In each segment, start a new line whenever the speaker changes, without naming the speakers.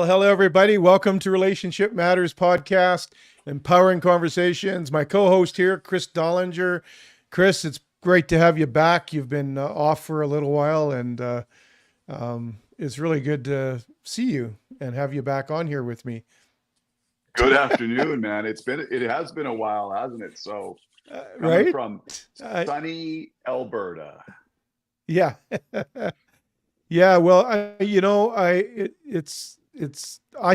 hello, everybody. Welcome to Relationship Matters Podcast, Empowering Conversations. My co-host here, Chris Dollinger. Chris, it's great to have you back. You've been off for a little while, and it's really good to see you and have you back on here with me.
Good afternoon, man. It has been a while, hasn't it? So coming
Right?
from sunny Alberta.
Yeah. Yeah, well, I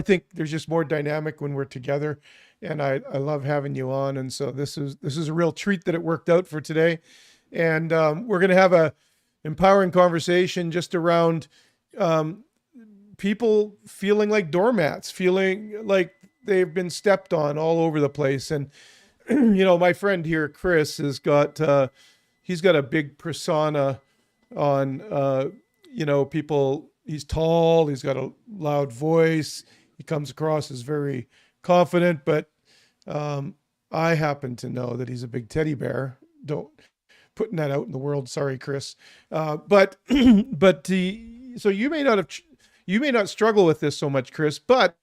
think there's just more dynamic when we're together, and I love having you on, and so this is a real treat that it worked out for today, and we're gonna have a empowering conversation just around um, people feeling like doormats, feeling like they've been stepped on all over the place, and my friend here, Chris, has got he's got a big persona on people. He's tall, he's got a loud voice, he comes across as very confident, but um, I happen to know that he's a big teddy bear. Don't putting that out in the world, sorry, Chris. But so you may not struggle with this so much, Chris, but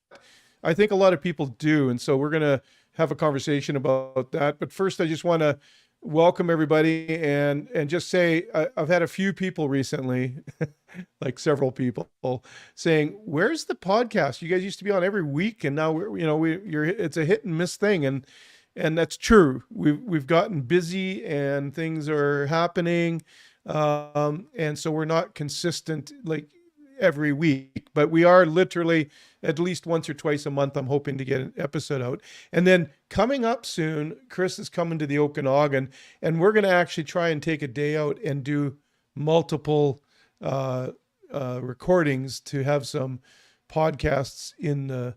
I think a lot of people do, and so we're gonna have a conversation about that. But first, I just want to welcome everybody and just say I've had a few people recently, like several people, saying, "Where's the podcast? You guys used to be on every week, and now you're it's a hit and miss thing." And that's true. We've gotten busy and things are happening, and so we're not consistent like every week, but we are literally at least once or twice a month. I'm hoping to get an episode out. And then coming up soon, Chris is coming to the Okanagan, and we're going to actually try and take a day out and do multiple uh, recordings to have some podcasts in the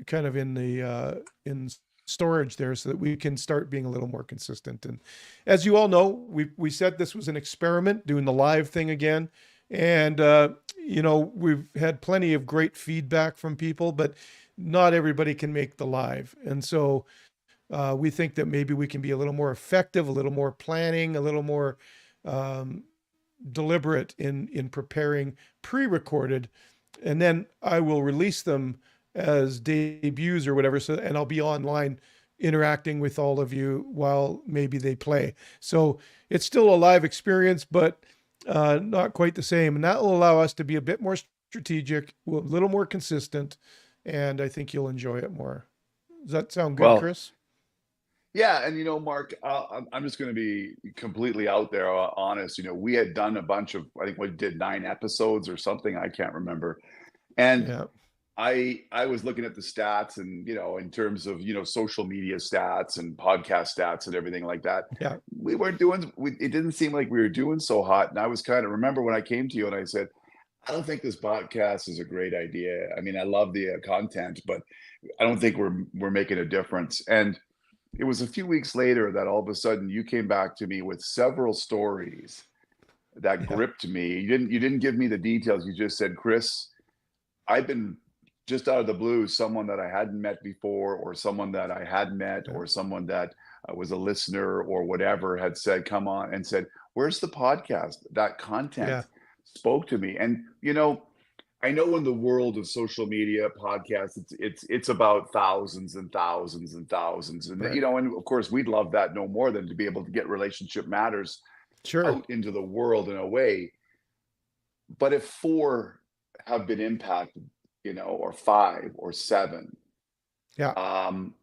kind of in storage there so that we can start being a little more consistent. And as you all know, we said this was an experiment, doing the live thing again. And we've had plenty of great feedback from people, but not everybody can make the live. And so we think that maybe we can be a little more effective, a little more planning, a little more um, deliberate in preparing pre-recorded, and then I will release them as debuts or whatever. So, and I'll be online interacting with all of you while maybe they play. So it's still a live experience, but not quite the same. And that will allow us to be a bit more strategic, a little more consistent, and I think you'll enjoy it more. Does that sound good,
Well,
Chris?
yeah, and Mark, I'm just going to be completely out there, honest. We had done a bunch of, I think we did 9 episodes or something. I can't remember. And
Yeah,
I was looking at the stats, and in terms of social media stats and podcast stats and everything like that,
yeah,
we weren't doing. It didn't seem like we were doing so hot. And I was kind of remember when I came to you and I said, I don't think this podcast is a great idea. I mean, I love the content, but I don't think we're making a difference. And it was a few weeks later that all of a sudden you came back to me with several stories that
yeah,
gripped me. You didn't give me the details. You just said, Chris, I've been just out of the blue, someone that I hadn't met before, or someone that I had met,
yeah,
or someone that was a listener or whatever had said, come on, and said, where's the podcast? That
yeah,
content spoke to me. And I know in the world of social media podcasts, it's about thousands and thousands and thousands. And
right.
and of course we'd love that no more than to be able to get relationship matters
Sure.
out into the world in a way. But if 4 have been impacted, or 5 or 7,
Yeah,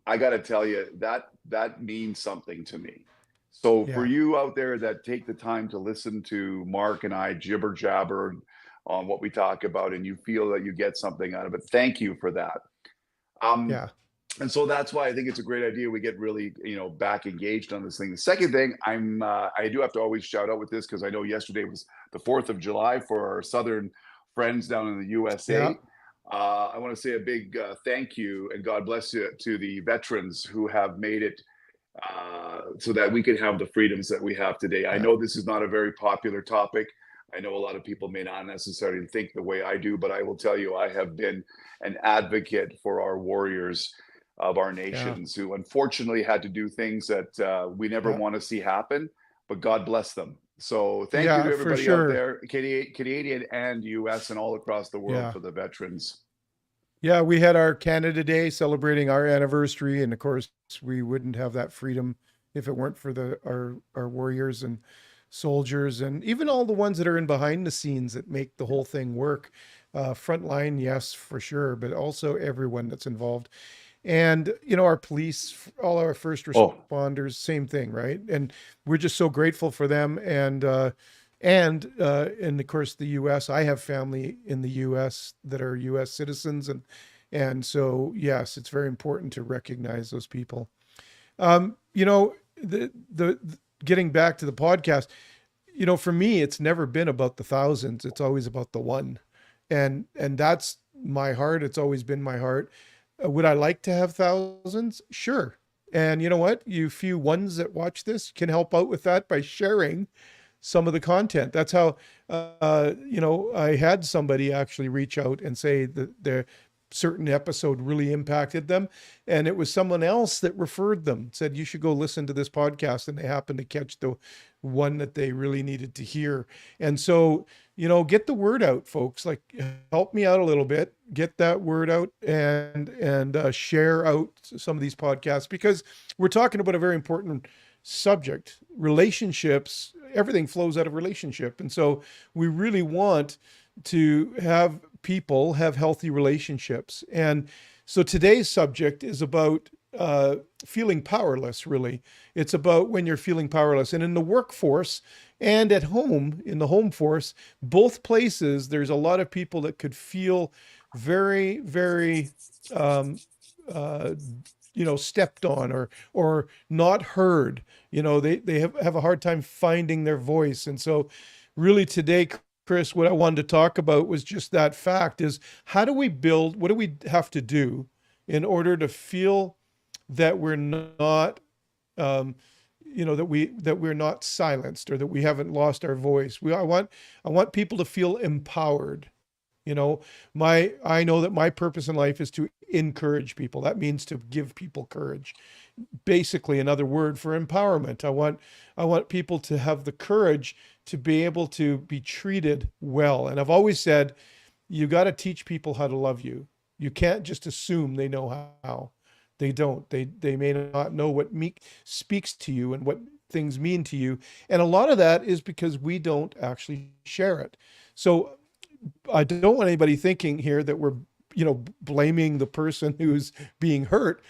I got to tell you that means something to me. So for
yeah,
you out there that take the time to listen to Mark and I jibber jabber on what we talk about, and you feel that you get something out of it, thank you for that. Um,
yeah,
and so that's why I think it's a great idea. We get really, back engaged on this thing. The second thing, I do have to always shout out with this because I know yesterday was the 4th of July for our Southern friends down in the
yeah,
USA. I want to say a big thank you and God bless you to the veterans who have made it so that we can have the freedoms that we have today. I
yeah,
know this is not a very popular topic. I know a lot of people may not necessarily think the way I do, but I will tell you, I have been an advocate for our warriors of our
yeah,
nations who unfortunately had to do things that we never
yeah,
want to see happen, but God bless them. So thank you
yeah,
to
for
everybody out
sure.
there, Canadian and US and all across the world
Yeah.
for the veterans.
Yeah, we had our Canada Day celebrating our anniversary, and of course, we wouldn't have that freedom if it weren't for our warriors and soldiers, and even all the ones that are in behind the scenes that make the whole thing work. Frontline, yes, for sure, but also everyone that's involved. And our police, all our first
Oh,
responders, same thing, right? And we're just so grateful for them. And of course the U.S. I have family in the U.S. that are U.S. citizens, and so yes, it's very important to recognize those people. The getting back to the podcast, for me, it's never been about the thousands. It's always about the one, and that's my heart. It's always been my heart. Would I like to have thousands? Sure. And you know what? You few ones that watch this can help out with that by sharing some of the content. That's how, I had somebody actually reach out and say that their certain episode really impacted them. And it was someone else that referred them, said, you should go listen to this podcast. And they happened to catch the one that they really needed to hear. And so, get the word out, folks. Like, help me out a little bit, get that word out, and share out some of these podcasts, because we're talking about a very important subject. Relationships, everything flows out of relationship. And so we really want to have people have healthy relationships. And so today's subject is about feeling powerless, really. It's about when you're feeling powerless. And in the workforce and at home, in the home force, both places, there's a lot of people that could feel very, very um, uh, stepped on, or not heard. They have a hard time finding their voice. And so really today, Chris, what I wanted to talk about was just that fact: is how do we build, what do we have to do in order to feel that we're not that we're not silenced, or that we haven't lost our voice. I want people to feel empowered. My I know that my purpose in life is to encourage people. That means to give people courage. Basically, another word for empowerment. I want people to have the courage to be able to be treated well. And I've always said, you got to teach people how to love you. You can't just assume they know how. They don't. They may not know what speaks to you and what things mean to you. And a lot of that is because we don't actually share it. So I don't want anybody thinking here that we're, blaming the person who's being hurt.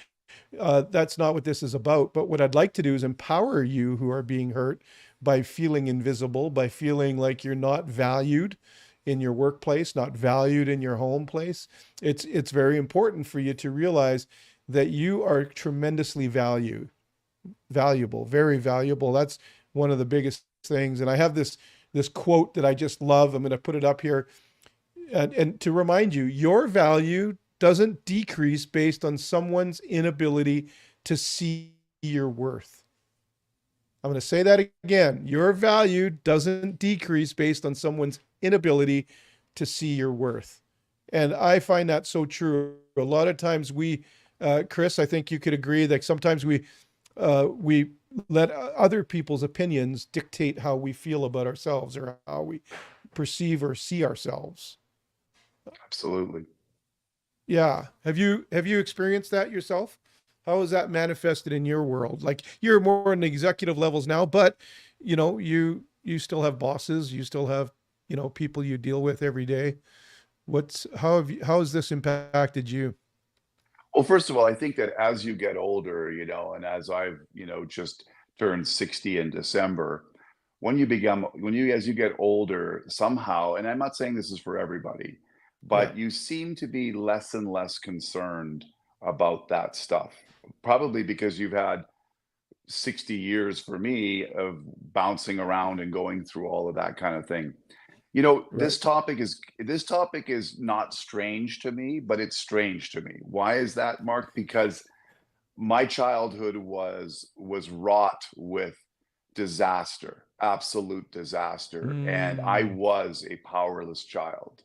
That's not what this is about. But what I'd like to do is empower you who are being hurt by feeling invisible, by feeling like you're not valued in your workplace, not valued in your home place. It's very important for you to realize that you are tremendously valuable, very valuable. That's one of the biggest things. And I have this quote that I just love. I'm going to put it up here, and to remind you, your value doesn't decrease based on someone's inability to see your worth. I'm going to say that again. Your value doesn't decrease based on someone's inability to see your worth. And I find that so true. A lot of times Chris, I think you could agree that sometimes we let other people's opinions dictate how we feel about ourselves, or how we perceive or see ourselves.
absolutely.
Yeah. Have you experienced that yourself? How is that manifested in your world? Like, you're more in the executive levels now, but you still have bosses, you still have, people you deal with every day. How has this impacted you?
Well, first of all, I think that as you get older, and as I've, just turned 60 in December, as you get older, somehow, and I'm not saying this is for everybody,
Yeah.
but you seem to be less and less concerned about that stuff. Probably because you've had 60 years, for me, of bouncing around and going through all of that kind of thing.
Right.
This topic is not strange to me, but it's strange to me. Why is that, Mark? Because my childhood was wrought with disaster, absolute disaster, and I
Mm,
was a powerless child.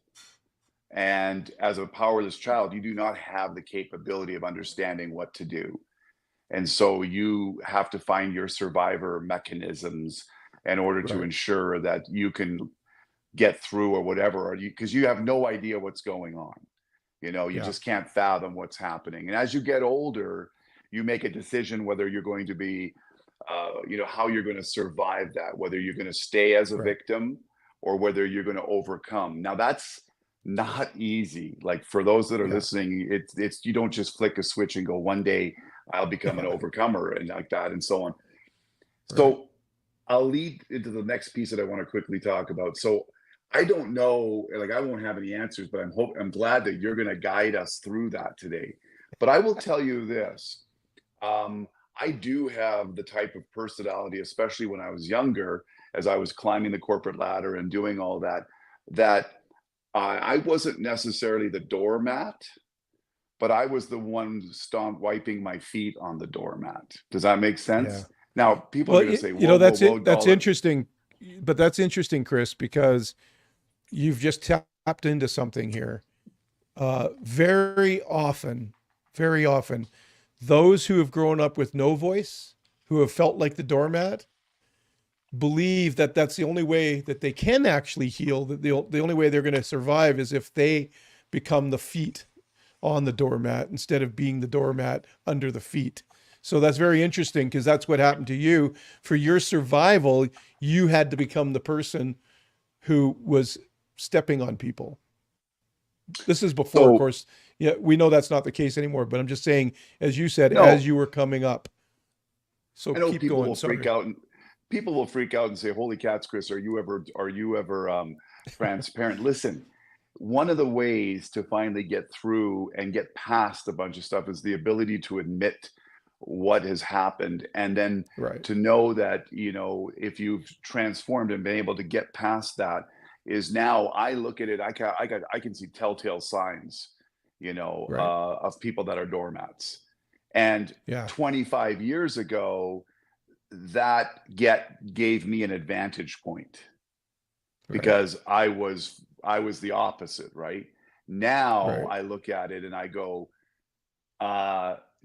And as a powerless child, you do not have the capability of understanding what to do. And so you have to find your survivor mechanisms in order to
right.
ensure that you can get through, or whatever, or because you have no idea what's going on. You
Yeah.
just can't fathom what's happening. And as you get older, you make a decision whether you're going to be, how you're going to survive that, whether you're going to stay as a
Right.
victim or whether you're going to overcome. Now, that's not easy. Like for those that are
Yeah.
listening, it's you don't just flick a switch and go, one day I'll become an overcomer and like that and so on.
Right.
So I'll lead into the next piece that I want to quickly talk about. So I don't know, like I won't have any answers, but I'm glad that you're going to guide us through that today. But I will tell you this. I do have the type of personality, especially when I was younger, as I was climbing the corporate ladder and doing all that, that I wasn't necessarily the doormat, but I was the one wiping my feet on the doormat. Does that make
Yeah.
sense? Now, people are
Well,
going to say,
you
whoa,
know,
whoa,
that's
whoa,
it. That's
Dollar.
interesting, but that's interesting, Chris, because you've just tapped into something here. Very often, very often, those who have grown up with no voice, who have felt like the doormat, believe that that's the only way that they can actually heal. That the only way they're going to survive is if they become the feet on the doormat instead of being the doormat under the feet. So that's very interesting because that's what happened to you. For your survival, you had to become the person who was stepping on people. This is before, of
So,
course, yeah, we know that's not the case anymore, but I'm just saying, as you said, as
no,
you were coming up. So
I know
keep
people
going.
will freak
Sorry.
out and people will freak out and say, "Holy cats, Chris, are you ever transparent?" Listen, one of the ways to finally get through and get past a bunch of stuff is the ability to admit what has happened and then
Right.
to know that, if you've transformed and been able to get past that is now I look at it, I can see telltale signs,
Right.
of people that are doormats. And
Yeah.
25 years ago, that get gave me an advantage point
Right.
because I was the opposite, right? Now
Right.
I look at it and I go,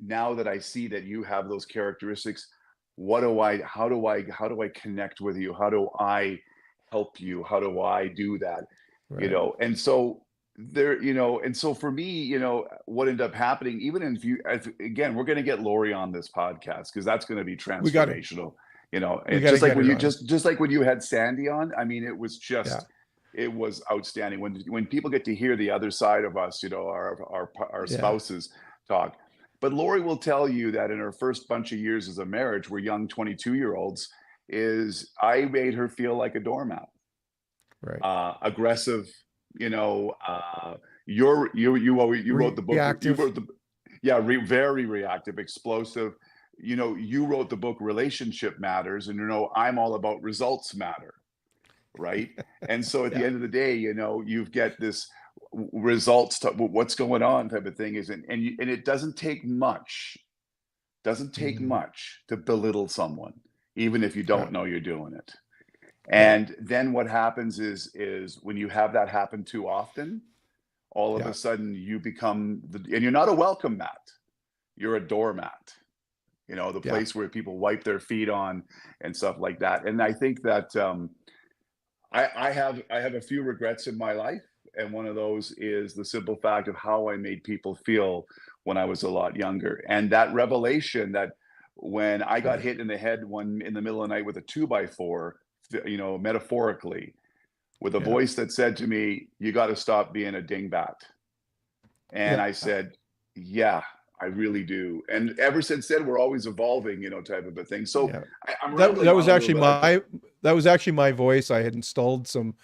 now that I see that you have those characteristics, how do I connect with you? How do I help you? How do I do that?
Right.
And so and so for me, what ended up happening, even if again, we're going to get Lori on this podcast because that's going to be
We got to
transformational,
we
and
got to
just like
get
when
her
you
on.
just like when you had Sandy on, I mean,
Yeah.
it was outstanding when people get to hear the other side of us, our
Yeah.
spouses talk. But Lori will tell you that in her first bunch of years as a marriage, we're young 22-year-olds, is I made her feel like a doormat,
Right.
aggressive, you know, uh, you wrote the book, you
Reactive.
wrote the, yeah, very reactive, explosive. You wrote the book Relationship Matters, and I'm all about results matter, right? And so at the
Yeah.
end of the day, you've got this results to what's going on type of thing, is and it
Mhm.
doesn't take much to belittle someone, even if you
Yeah.
don't know you're doing it.
Right.
And then what happens is when you have that happen too often, all of a
Yeah.
sudden you become and you're not a welcome mat, you're a doormat, the
Yeah.
place where people wipe their feet on and stuff like that. And I think that I have a few regrets in my life, and one of those is the simple fact of how I made people feel when I was a lot younger, and that revelation that when I got
Right.
hit in the head one in the middle of the night with a 2 by 4, metaphorically, with a
Yeah.
voice that said to me, "You got to stop being a dingbat," and
Yeah.
I said, "Yeah." I really do, and ever since then, we're always evolving, type of a thing. So
Yeah.
I'm
That
rambling
that
on
was
a little
actually
bit.
my voice. I had installed some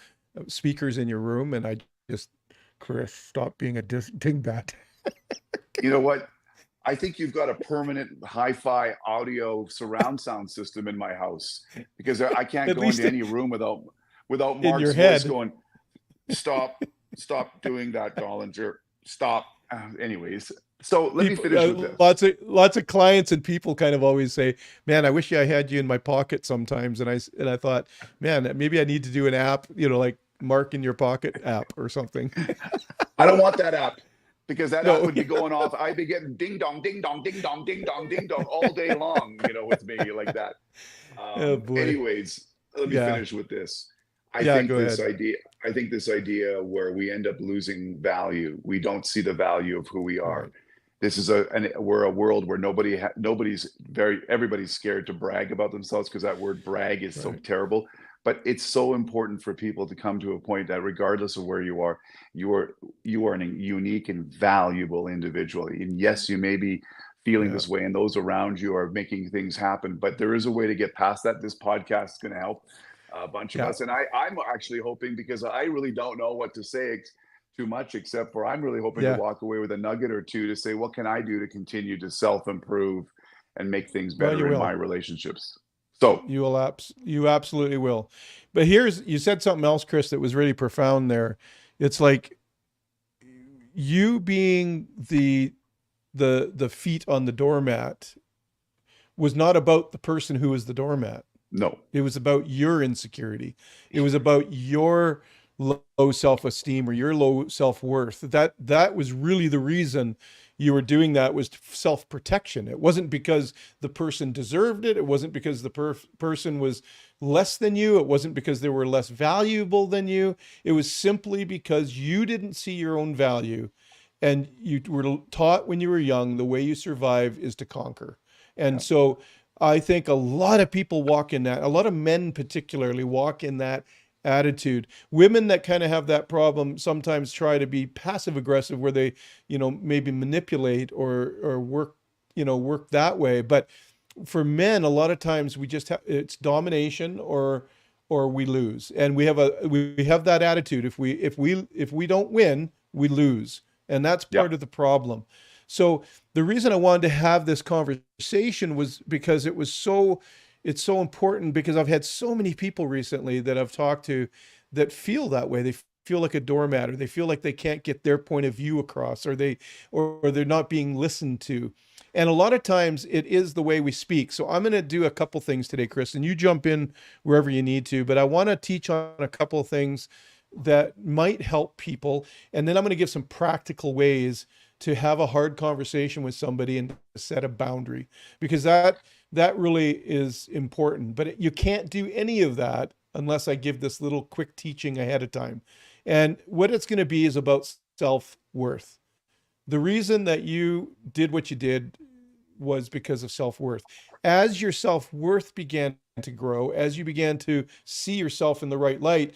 speakers in your room, and I just, Chris, stop being a dingbat.
You know what? I think you've got a permanent hi-fi audio surround sound system in my house because I can't
At
go into
least
any room without
in
Mark's
your
voice
head.
going, "Stop, stop doing that, Dollinger. Stop." Anyways, so let me
People,
finish with this.
lots of clients and people kind of always say, "Man, I wish I had you in my pocket sometimes." And I thought, man, maybe I need to do an app, like Mark in your pocket app or something.
I don't want that app because that app
No.
would be going off. I'd be getting ding dong, ding dong, ding dong, ding dong, ding dong all day long, with me like that.
Oh boy.
Anyways, let me
Yeah.
finish with this. I
Yeah,
think
go
this
ahead.
idea, I think this idea where we end up losing value, we don't see the value of who we are.
Right.
This is we're a world where everybody's scared to brag about themselves because that word brag is so
Right.
terrible. But it's so important for people to come to a point that regardless of where you are you are a unique and valuable individual. And yes, you may be feeling
Yeah.
this way, and those around you are making things happen. But there is a way to get past that. This podcast is going to help a bunch of
Yeah.
us. And I'm actually hoping, because I really don't know what to say too much, except for I'm really hoping to
Yeah.
walk away with a nugget or two to say, what can I do to continue to self improve and make things
Well, you
better in my
will.
relationships? So,
You absolutely will. But you said something else, Chris, that was really profound there. It's like you being the feet on the doormat was not about the person who was the doormat.
no,
It was about your insecurity. It was about your low self-esteem or your low self-worth. That was really the reason you were doing that, was self-protection. It wasn't because the person deserved it. It wasn't because the person was less than you. It wasn't because they were less valuable than you. It was simply because you didn't see your own value, and you were taught when you were young the way you survive is to conquer. And
yeah,
so I think a lot of people walk in that, a lot of men particularly walk in that attitude. Women that kind of have that problem sometimes try to be passive aggressive, where they, maybe manipulate or work, work that way. But for men, a lot of times we just have, it's domination or we lose. And we have that attitude. If we don't win, we lose. And that's
yeah,
part of the problem. So the reason I wanted to have this conversation was because it's so important, because I've had so many people recently that I've talked to that feel that way. They feel like a doormat, or they feel like they can't get their point of view across, or they're not being listened to. And a lot of times it is the way we speak. So I'm going to do a couple things today, Chris, and you jump in wherever you need to, but I want to teach on a couple of things that might help people. And then I'm going to give some practical ways to have a hard conversation with somebody and set a boundary, because that really is important. But you can't do any of that unless I give this little quick teaching ahead of time. And what it's going to be is about self-worth. The reason that you did what you did was because of self-worth. As your self-worth began to grow, as you began to see yourself in the right light,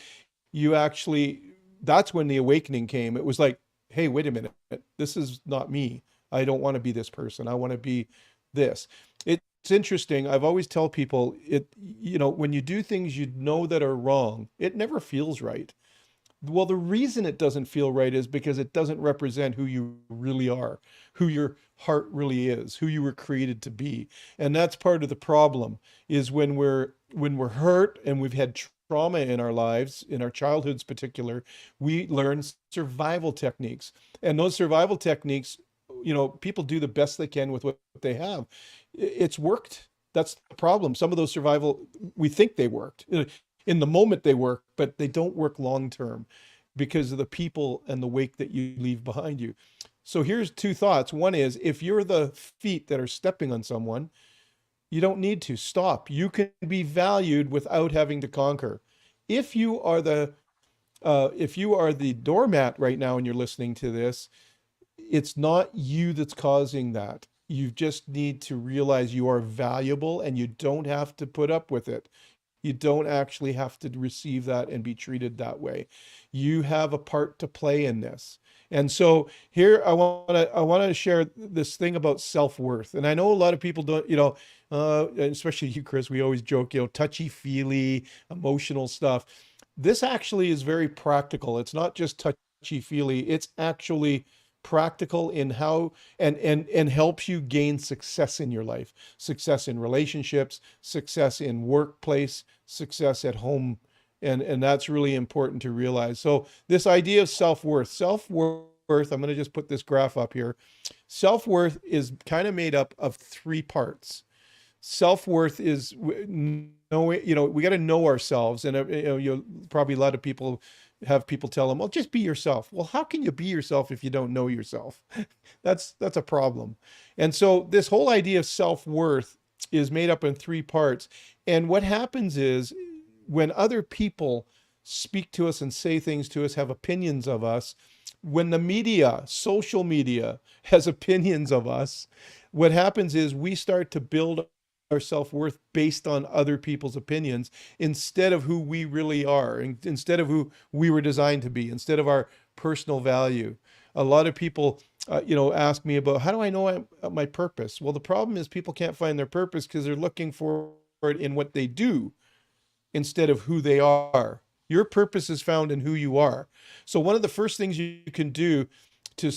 you actually, that's when the awakening came. It was like, hey, wait a minute, this is not me. I don't want to be this person. I want to be this. It's interesting. I've always tell people, when you do things you know that are wrong, it never feels right. Well, the reason it doesn't feel right is because it doesn't represent who you really are, who your heart really is, who you were created to be. And that's part of the problem, is when we're hurt and we've had trauma in our lives, in our childhoods particular, we learn survival techniques. And those survival techniques, people do the best they can with what they have. It's worked. That's the problem. Some of those survival, we think they worked. In the moment they work, but they don't work long term because of the people and the wake that you leave behind you. So here's two thoughts. One is, if you're the feet that are stepping on someone, you don't need to stop. You can be valued without having to conquer. If you are the doormat right now and you're listening to this, it's not you that's causing that. You just need to realize you are valuable, and you don't have to put up with it. You don't actually have to receive that and be treated that way. You have a part to play in this. And so here I want to share this thing about self-worth. And I know a lot of people don't, especially you, Chris, we always joke, touchy-feely, emotional stuff. This actually is very practical. It's not just touchy-feely. It's actually practical in how and helps you gain success in your life, success in relationships, success in workplace, success at home. And that's really important to realize. So this idea of self-worth, I'm going to just put this graph up here. Self-worth is kind of made up of three parts. Self-worth is knowing, we got to know ourselves. And you probably, a lot of people have people tell them, well, just be yourself. Well, how can you be yourself if you don't know yourself? That's a problem. And so this whole idea of self-worth is made up in three parts. And what happens is, when other people speak to us and say things to us, have opinions of us. When the media, social media, has opinions of us, what happens is we start to build our self-worth based on other people's opinions instead of who we really are, instead of who we were designed to be, instead of our personal value. A lot of people, ask me about how do I know my purpose? Well, the problem is people can't find their purpose because they're looking for it in what they do instead of who they are. Your purpose is found in who you are. So one of the first things you can do to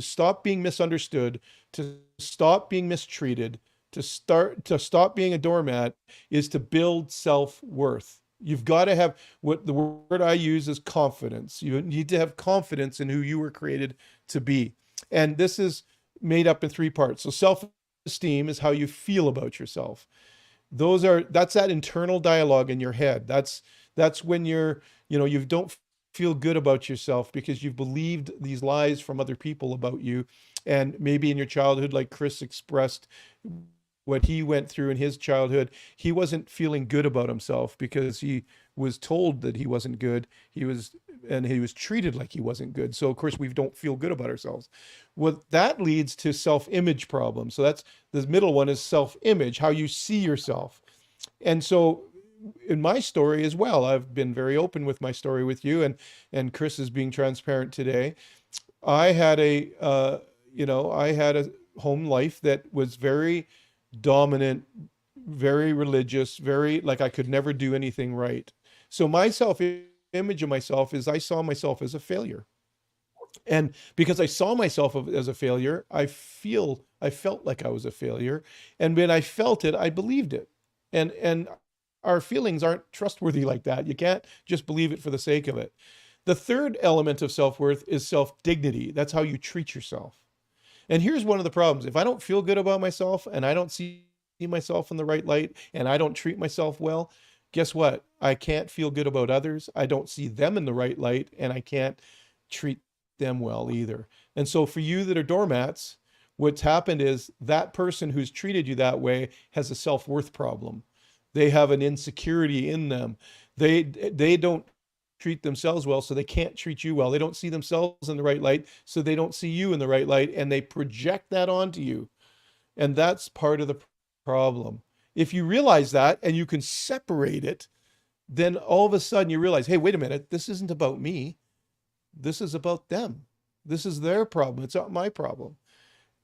stop being misunderstood, to stop being mistreated, to stop being a doormat is to build self-worth. You've got to have what the word I use is confidence. You need to have confidence in who you were created to be. And this is made up in three parts. So self-esteem is how you feel about yourself. That's that internal dialogue in your head. That's when you don't feel good about yourself because you've believed these lies from other people about you. And maybe in your childhood, like Chris expressed what he went through in his childhood, he wasn't feeling good about himself because he was told that he wasn't good. He was treated like he wasn't good. So of course we don't feel good about ourselves. Well, that leads to self-image problems. So that's the middle one is self-image, how you see yourself. And so in my story as well, I've been very open with my story with you, and Chris is being transparent today. I had a home life that was very dominant, very religious, very like I could never do anything right. So my self image of myself is I saw myself as a failure. And because I saw myself as a failure, I felt like I was a failure. And when I felt it, I believed it. And our feelings aren't trustworthy like that. You can't just believe it for the sake of it. The third element of self-worth is self-dignity. That's how you treat yourself. And here's one of the problems. If I don't feel good about myself and I don't see myself in the right light and I don't treat myself well, guess what? I can't feel good about others. I don't see them in the right light and I can't treat them well either. And so for you that are doormats, what's happened is that person who's treated you that way has a self-worth problem. They have an insecurity in them. They don't treat themselves well, so they can't treat you well. They don't see themselves in the right light, so they don't see you in the right light, and they project that onto you. And that's part of the problem. If you realize that and you can separate it, then all of a sudden you realize, hey, wait a minute, this isn't about me. This is about them. This is their problem. It's not my problem.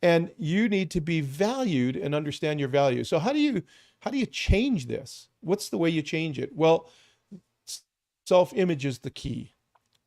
And you need to be valued and understand your value. So how do you change this? What's the way you change it? Well, self-image is the key.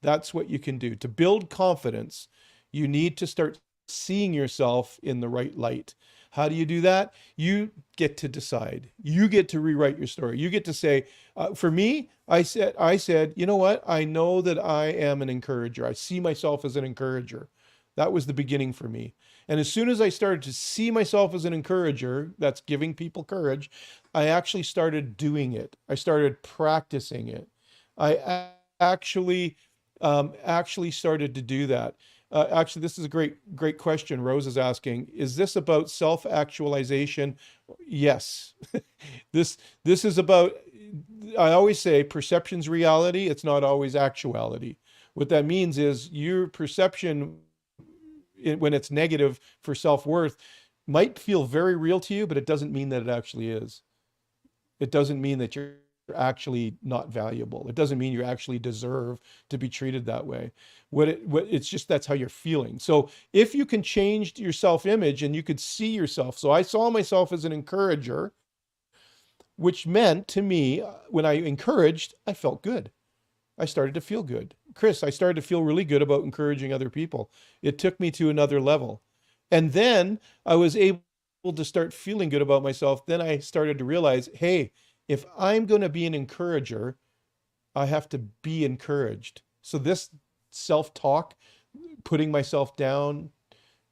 That's what you can do. To build confidence, you need to start seeing yourself in the right light. How do you do that? You get to decide. You get to rewrite your story. You get to say, for me, I said, you know what? I know that I am an encourager. I see myself as an encourager. That was the beginning for me. And as soon as I started to see myself as an encourager, that's giving people courage, I actually started doing it. I started practicing it. I actually started to do that. Actually, this is a great question. Rose is asking, is this about self-actualization? Yes. This is about, I always say perception's reality. It's not always actuality. What that means is your perception when it's negative for self-worth might feel very real to you, but it doesn't mean that it actually is. It doesn't mean that you're actually not valuable. It doesn't mean you actually deserve to be treated that way. It's just that's how you're feeling. So if you can change your self-image and you could see yourself. So I saw myself as an encourager, which meant to me, when I encouraged, I felt good. I started to feel good. Chris, I started to feel really good about encouraging other people. It took me to another level. And then I was able to start feeling good about myself. Then I started to realize, hey, if I'm going to be an encourager, I have to be encouraged. So this self-talk, putting myself down,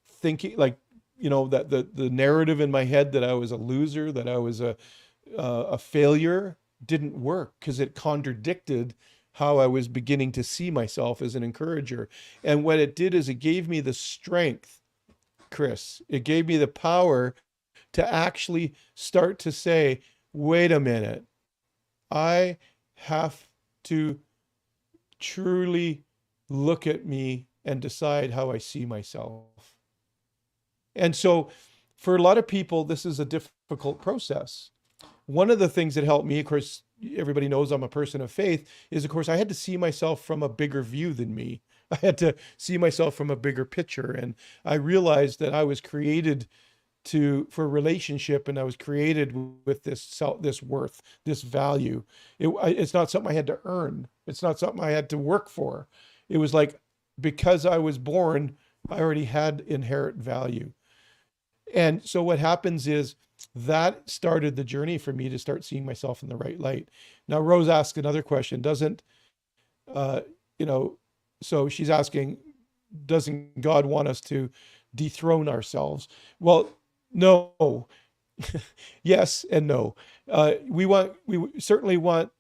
thinking like, that the narrative in my head that I was a loser, that I was a failure didn't work because it contradicted how I was beginning to see myself as an encourager. And what it did is it gave me the strength, Chris. It gave me the power to actually start to say, wait a minute, I have to truly look at me and decide how I see myself. And so for a lot of people, this is a difficult process. One of the things that helped me, of course, everybody knows I'm a person of faith, is of course I had to see myself from a bigger view than me. I had to see myself from a bigger picture. And I realized that I was created for relationship, and I was created with this worth, this value. It's not something I had to earn. It's not something I had to work for. It was like, because I was born, I already had inherent value. And so what happens is that started the journey for me to start seeing myself in the right light. Now, Rose asked another question. Doesn't, uh, you know, so she's asking, doesn't God want us to dethrone ourselves? Well, no. Yes and no. We certainly want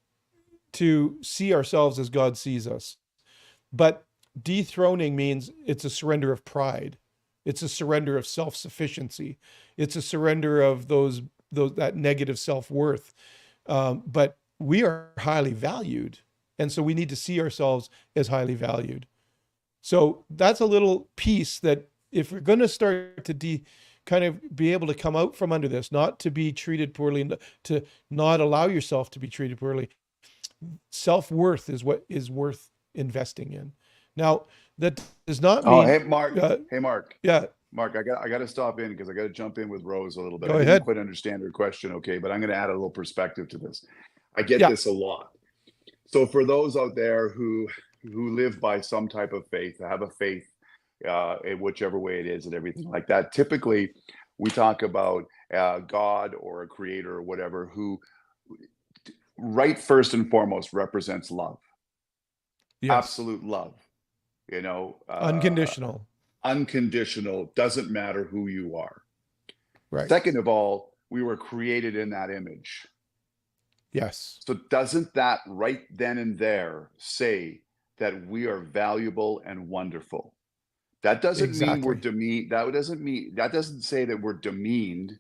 to see ourselves as God sees us. But dethroning means it's a surrender of pride. It's a surrender of self-sufficiency. It's a surrender of that negative self-worth. But we are highly valued, and so we need to see ourselves as highly valued. So that's a little piece that, if we're going to start to kind of be able to come out from under this, not to be treated poorly, to not allow yourself to be treated poorly, self-worth is what is worth investing in. Now, that does not
Oh,
mean,
hey, Mark.
uh,
Hey, Mark.
yeah,
Mark, I got to stop in because I got to jump in with Rose a little bit.
go
I didn't
ahead.
quite understand her question, okay, but I'm going to add a little perspective to this. I get
Yeah,
this a lot. So for those out there who live by some type of faith, have a faith in whichever way it is and everything like that, typically we talk about God or a creator or whatever who, right first and foremost, represents love,
yes,
absolute love. You know,
unconditional,
unconditional, doesn't matter who you are.
right?
Second of all, we were created in that image.
Yes,
So doesn't that right then and there say that we are valuable and wonderful? That doesn't mean we're
exactly.
demeaned. That doesn't say that we're demeaned,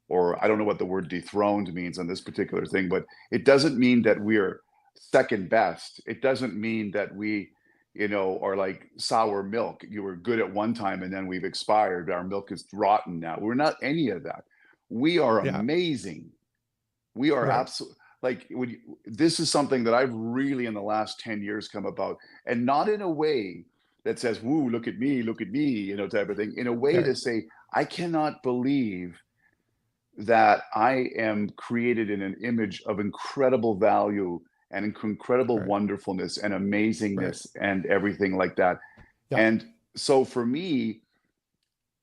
or I don't know what the word dethroned means on this particular thing, but it doesn't mean that we're second best. It doesn't mean that we, are like sour milk. You were good at one time and then we've expired. Our milk is rotten now. We're not any of that. We are
Yeah,
amazing. We are
right,
absolutely, like, this is something that I've really in the last 10 years come about, and not in a way that says, woo, look at me, type of thing, in a way
right,
to say, I cannot believe that I am created in an image of incredible value and incredible
right,
wonderfulness and
right.
amazingness and everything like that.
Yeah,
And so for me,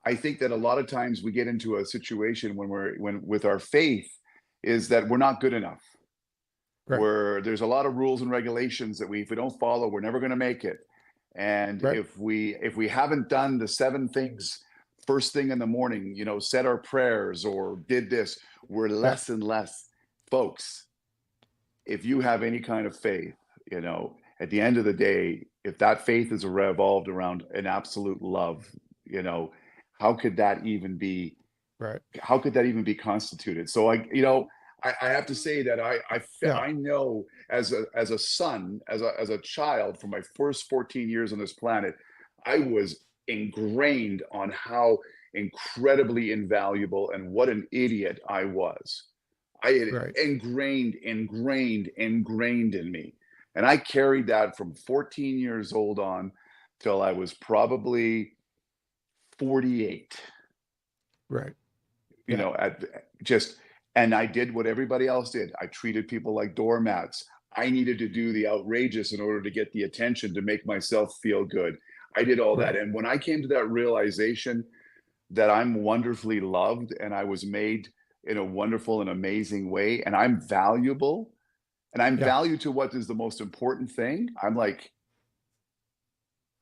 I think that a lot of times we get into a situation when with our faith is that we're not good enough.
right,
Where there's a lot of rules and regulations that if we don't follow, we're never going to make it. And
right.
if we haven't done the 7 things first thing in the morning, said our prayers or did this, we're
Yeah,
less and less. Folks, if you have any kind of faith, at the end of the day, if that faith is revolved around an absolute love, you know, how could that even be
right.
how could that even be constituted? So I have to say that
Yeah,
I know as a son, as a child, for my first 14 years on this planet, I was ingrained on how incredibly invaluable and what an idiot I was. I had
right.
ingrained in me. And I carried that from 14 years old on till I was probably 48,
Right.
you
Yeah.
know, at just, and I did what everybody else did. I treated people like doormats. I needed to do the outrageous in order to get the attention to make myself feel good. I did all that.
Right.
And when I came to that realization that I'm wonderfully loved and I was made in a wonderful and amazing way, and I'm valuable and I'm
Yeah.
valued to what is the most important thing, I'm like,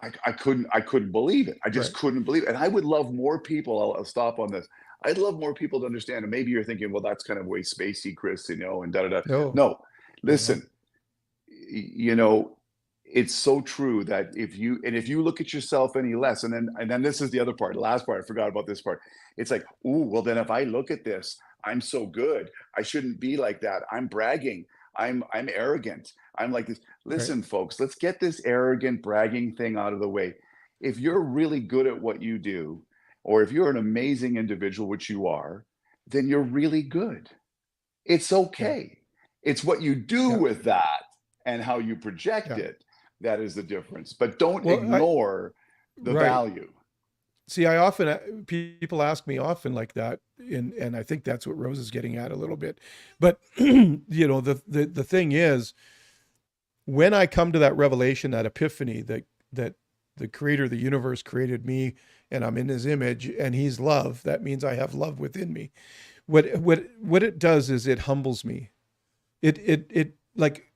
I couldn't believe it. I just
Right.
couldn't believe it. And I would love more people. I'll stop on this. I'd love more people to understand. And maybe you're thinking, well, that's kind of way spacey, Chris, and da da da.
No.
No,
No.
listen, you know, it's so true that if you look at yourself any less, and then this is the other part, the last part, I forgot about this part. It's like, ooh, well, then if I look at this, I'm so good. I shouldn't be like that. I'm bragging. I'm arrogant. I'm like this.
Right.
Listen, folks, let's get this arrogant bragging thing out of the way. If you're really good at what you do, or if you're an amazing individual, which you are, then you're really good. It's
Yeah.
okay. It's what you do
Yeah.
with that and how you project
Yeah.
it that is the difference. But don't
Well, I
ignore the
right.
value.
See, I often people ask me often like that, and I think that's what Rose is getting at a little bit. But the thing is, when I come to that revelation, that epiphany, that the creator of the universe created me and I'm in his image and he's love, that means I have love within me. What it does is it humbles me. It like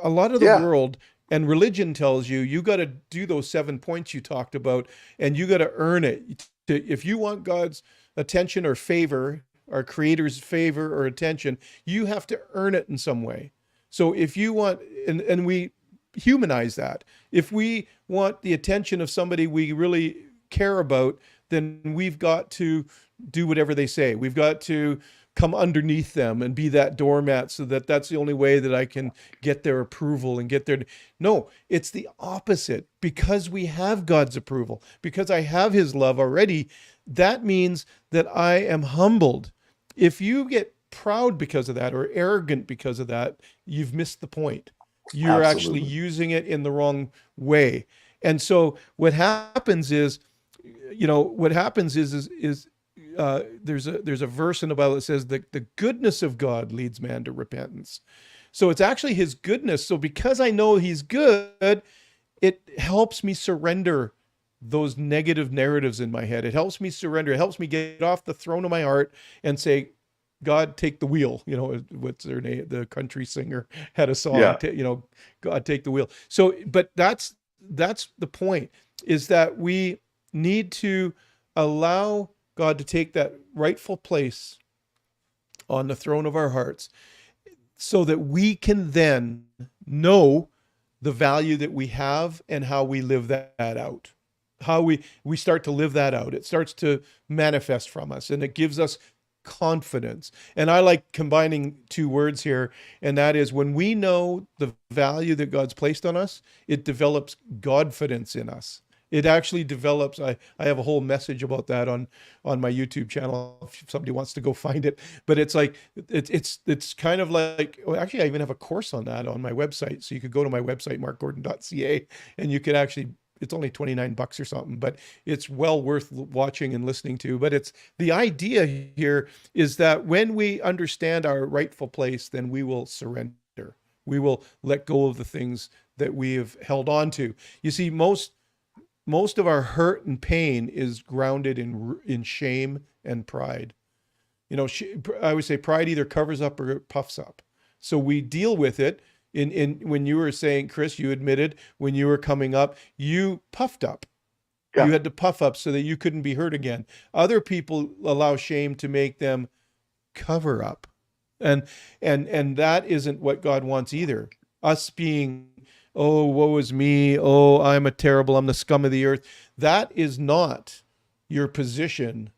a lot of the
Yeah,
world and religion tells you you got to do those 7 points you talked about and you got to earn it. If you want God's attention or favor, our creator's favor or attention, you have to earn it in some way. So if you want, and we humanize that, if we want the attention of somebody we really care about, then we've got to do whatever they say. We've got to come underneath them and be that doormat so that that's the only way that I can get their approval and get their. No, it's the opposite. Because we have God's approval, because I have his love already, that means that I am humbled. If you get proud because of that or arrogant because of that, you've missed the point. You're actually
absolutely.
using it in the wrong way. And so what happens is, there's a verse in the Bible that says that the goodness of God leads man to repentance. So it's actually his goodness. So because I know he's good, it helps me surrender those negative narratives in my head. It helps me surrender. It helps me get off the throne of my heart and say, God, take the wheel. What's their name? The country singer had a song,
Yeah,
God, take the wheel. So, but that's the point, is that we need to allow God to take that rightful place on the throne of our hearts so that we can then know the value that we have and how we live that out. How we start to live that out. It starts to manifest from us and it gives us confidence. And I like combining two words here, and that is when we know the value that God's placed on us, it develops Godfidence in us. It actually develops. I have a whole message about that on my YouTube channel if somebody wants to go find it. But it's like it's kind of like, well, actually I even have a course on that on my website. So you could go to my website markgordon.ca and you could actually, it's only 29 bucks or something, but it's well worth watching and listening to. But it's the idea here is that when we understand our rightful place, then we will surrender. We will let go of the things that we have held on to. You see, most of our hurt and pain is grounded in shame and pride. I would say pride either covers up or puffs up. So we deal with it. In when you were saying, Chris, you admitted when you were coming up, you puffed up.
yeah,
You had to puff up so that you couldn't be hurt again. Other people allow shame to make them cover up. And and that isn't what God wants either. Us being, oh, woe is me, oh, I'm the scum of the earth. That is not your position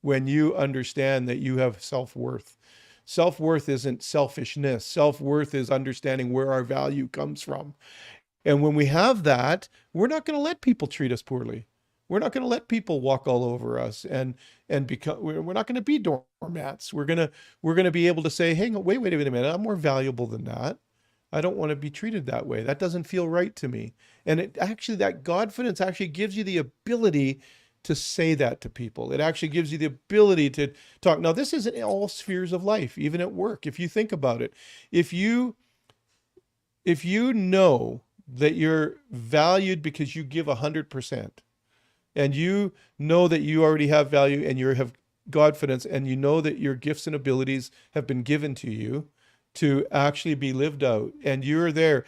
when you understand that you have self-worth. Self-worth isn't selfishness. Self-worth is understanding where our value comes from. And when we have that, we're not going to let people treat us poorly. We're not going to let people walk all over us and become. We're not going to be doormats. We're gonna be able to say, hey, wait a minute. I'm more valuable than that. I don't want to be treated that way. That doesn't feel right to me. And it actually, that confidence actually gives you the ability to say that to people. It actually gives you the ability to talk. Now, this is in all spheres of life, even at work. If you think about it, if you if you know that you're valued because you give 100%, and you know that you already have value and you have confidence, and you know that your gifts and abilities have been given to you to actually be lived out, and you're there,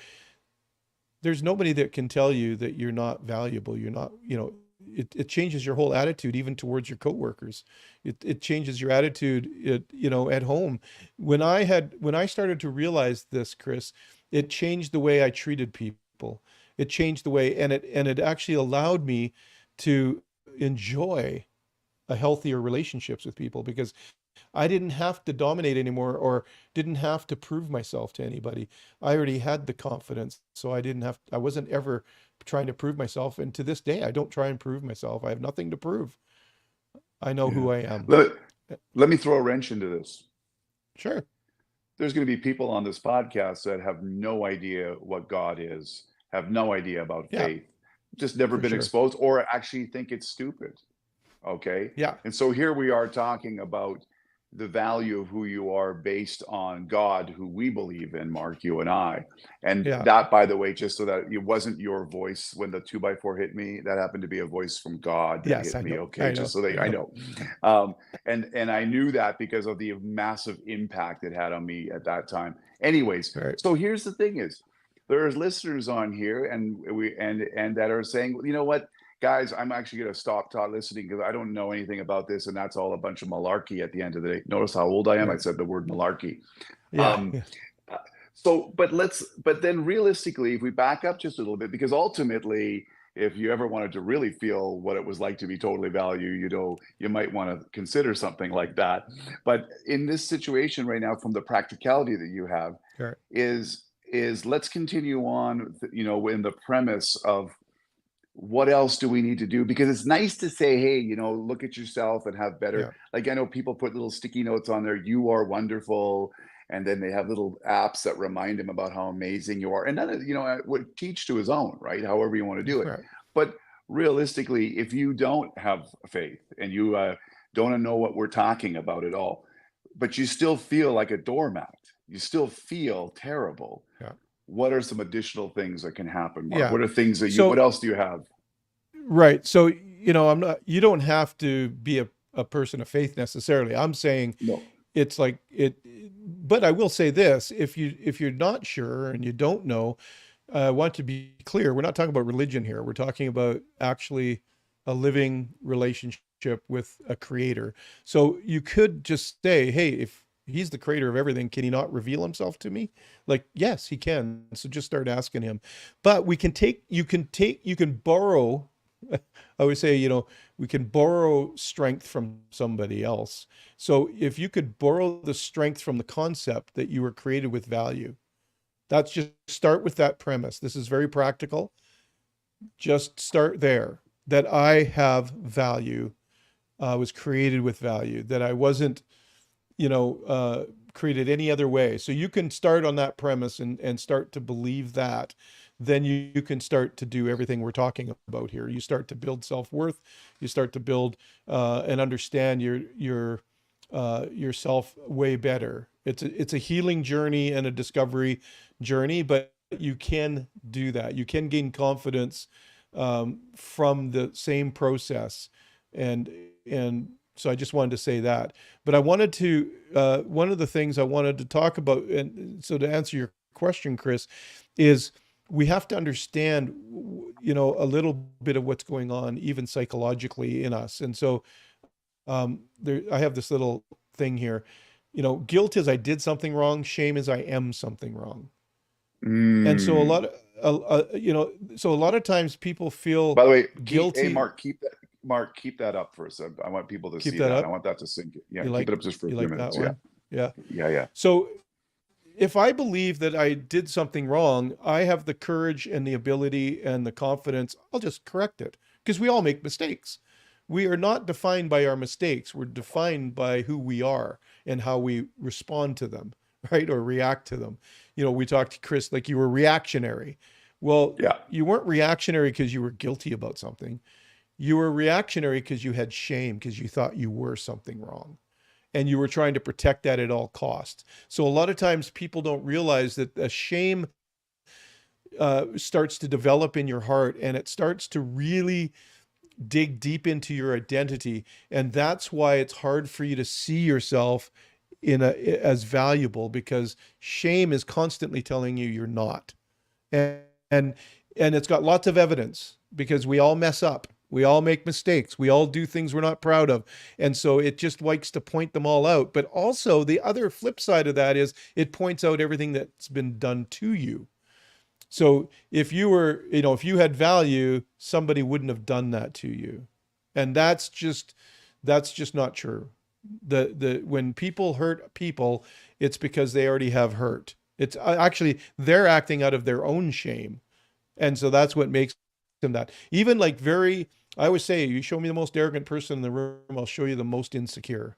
there's nobody that can tell you that you're not valuable. You're not, it changes your whole attitude, even towards your coworkers. It changes your attitude, at home. When I started to realize this, Chris, it changed the way I treated people. It changed the way, and it actually allowed me to enjoy a healthier relationships with people because I didn't have to dominate anymore or didn't have to prove myself to anybody. I already had the confidence, so I wasn't ever trying to prove myself. And to this day, I don't try and prove myself. I have nothing to prove. I know
Yeah.
who I am.
Let,
Uh,
let me throw a wrench into this.
Sure.
There's going to be people on this podcast that have no idea what God is, have no idea about
Yeah,
faith, just never
for
been
sure.
exposed, or actually think it's stupid. Okay.
Yeah.
And so here we are talking about the value of who you are based on God, who we believe in, Mark, you and I. And
Yeah.
that, by the way, just so that it wasn't your voice when the 2x4 hit me, that happened to be a voice from God that
Yes,
hit
I
me.
know.
Okay.
I
Just
know.
so they,
I
I
know.
know. Um, and I knew that because of the massive impact it had on me at that time. Anyways,
Right.
so here's the thing is there's listeners on here and that are saying, well, you know what? Guys, I'm actually going to stop listening because I don't know anything about this, and that's all a bunch of malarkey at the end of the day. Notice how old I am. I
Right.
said the word malarkey.
Yeah.
Um,
Yeah.
uh, but then realistically, if we back up just a little bit, because ultimately, if you ever wanted to really feel what it was like to be totally valued, you might want to consider something like that. But in this situation right now, from the practicality that you have,
Right.
is let's continue on, in the premise of what else do we need to do? Because it's nice to say, hey, look at yourself and have better.
Yeah.
Like I know people put little sticky notes on there, you are wonderful. And then they have little apps that remind him about how amazing you are. And that, would teach to his own, right? However you want to do it.
Right.
But realistically, if you don't have faith and you don't know what we're talking about at all, but you still feel like a doormat, you still feel terrible,
Yeah.
what are some additional things that can happen, Mark?
Yeah.
What are things what
So
else do you have?
right. So, you don't have to be a person of faith necessarily. I'm saying
No.
it's like but I will say this, if you're not sure and you don't know, I want to be clear, we're not talking about religion here. We're talking about actually a living relationship with a creator. So you could just say, hey, if he's the creator of everything, can he not reveal himself to me? Like, yes, he can. So just start asking him. But you can borrow, I always say, we can borrow strength from somebody else. So if you could borrow the strength from the concept that you were created with value, that's just start with that premise. This is very practical. Just start there. That I have value, was created with value, that I wasn't, created any other way. So you can start on that premise and start to believe that. Then you can start to do everything we're talking about here. You start to build self-worth. You start to build and understand yourself way better. It's a healing journey and a discovery journey, but you can do that. You can gain confidence from the same process, and and so I just wanted to say that. But I wanted to one of the things I wanted to talk about, and so to answer your question, Chris, is we have to understand, a little bit of what's going on, even psychologically in us. And so I have this little thing here. Guilt is I did something wrong. Shame is I am something wrong. And so a
Mm.
lot of, so a lot of times people feel
By the way,
guilty.
Keep that up for a second. I want people to
Keep
see
that
that. I
up.
want that to sink in. Yeah,
You
keep it
like,
up just for a
you
few
like that
minutes. Yeah.
one? Yeah.
Yeah, yeah.
So if I believe that I did something wrong, I have the courage and the ability and the confidence. I'll just correct it because we all make mistakes. We are not defined by our mistakes. We're defined by who we are and how we respond to them, right? Or react to them. We talked to Chris, like you were reactionary. Well,
Yeah.
you weren't reactionary because you were guilty about something. You were reactionary because you had shame, because you thought you were something wrong and you were trying to protect that at all costs. So a lot of times people don't realize that a shame starts to develop in your heart and it starts to really dig deep into your identity. And that's why it's hard for you to see yourself as valuable, because shame is constantly telling you you're not. And and and it's got lots of evidence because we all mess up. We all make mistakes. We all do things we're not proud of. And so it just likes to point them all out. But also the other flip side of that is it points out everything that's been done to you. So if you had value, somebody wouldn't have done that to you. And that's just That's just not true. The when people hurt people, it's because they already have hurt. It's actually they're acting out of their own shame. And so that's what makes them that. Even like very, I always say, you show me the most arrogant person in the room, I'll show you the most insecure.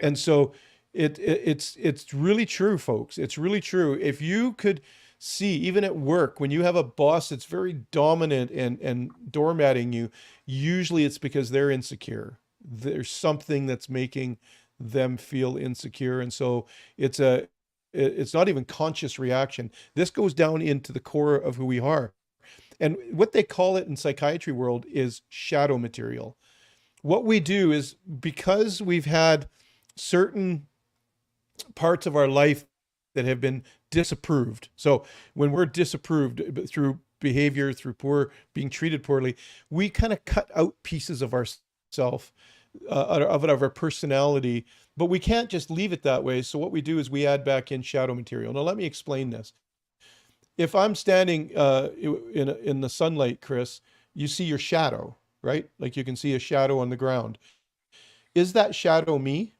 And so it's really true, folks. It's really true. If you could see, even at work, when you have a boss that's very dominant and doormatting you, usually it's because they're insecure. There's something that's making them feel insecure. And so it's a it's not even conscious reaction. This goes down into the core of who we are. And what they call it in psychiatry world is shadow material. What we do is because we've had certain parts of our life that have been disapproved. So when we're disapproved through behavior, through poor being treated poorly, we kind of cut out pieces of ourself, of our personality, but we can't just leave it that way. So what we do is we add back in shadow material. Now let me explain this. If I'm standing in the sunlight, Chris, you see your shadow, right? Like you can see a shadow on the ground. Is that shadow me?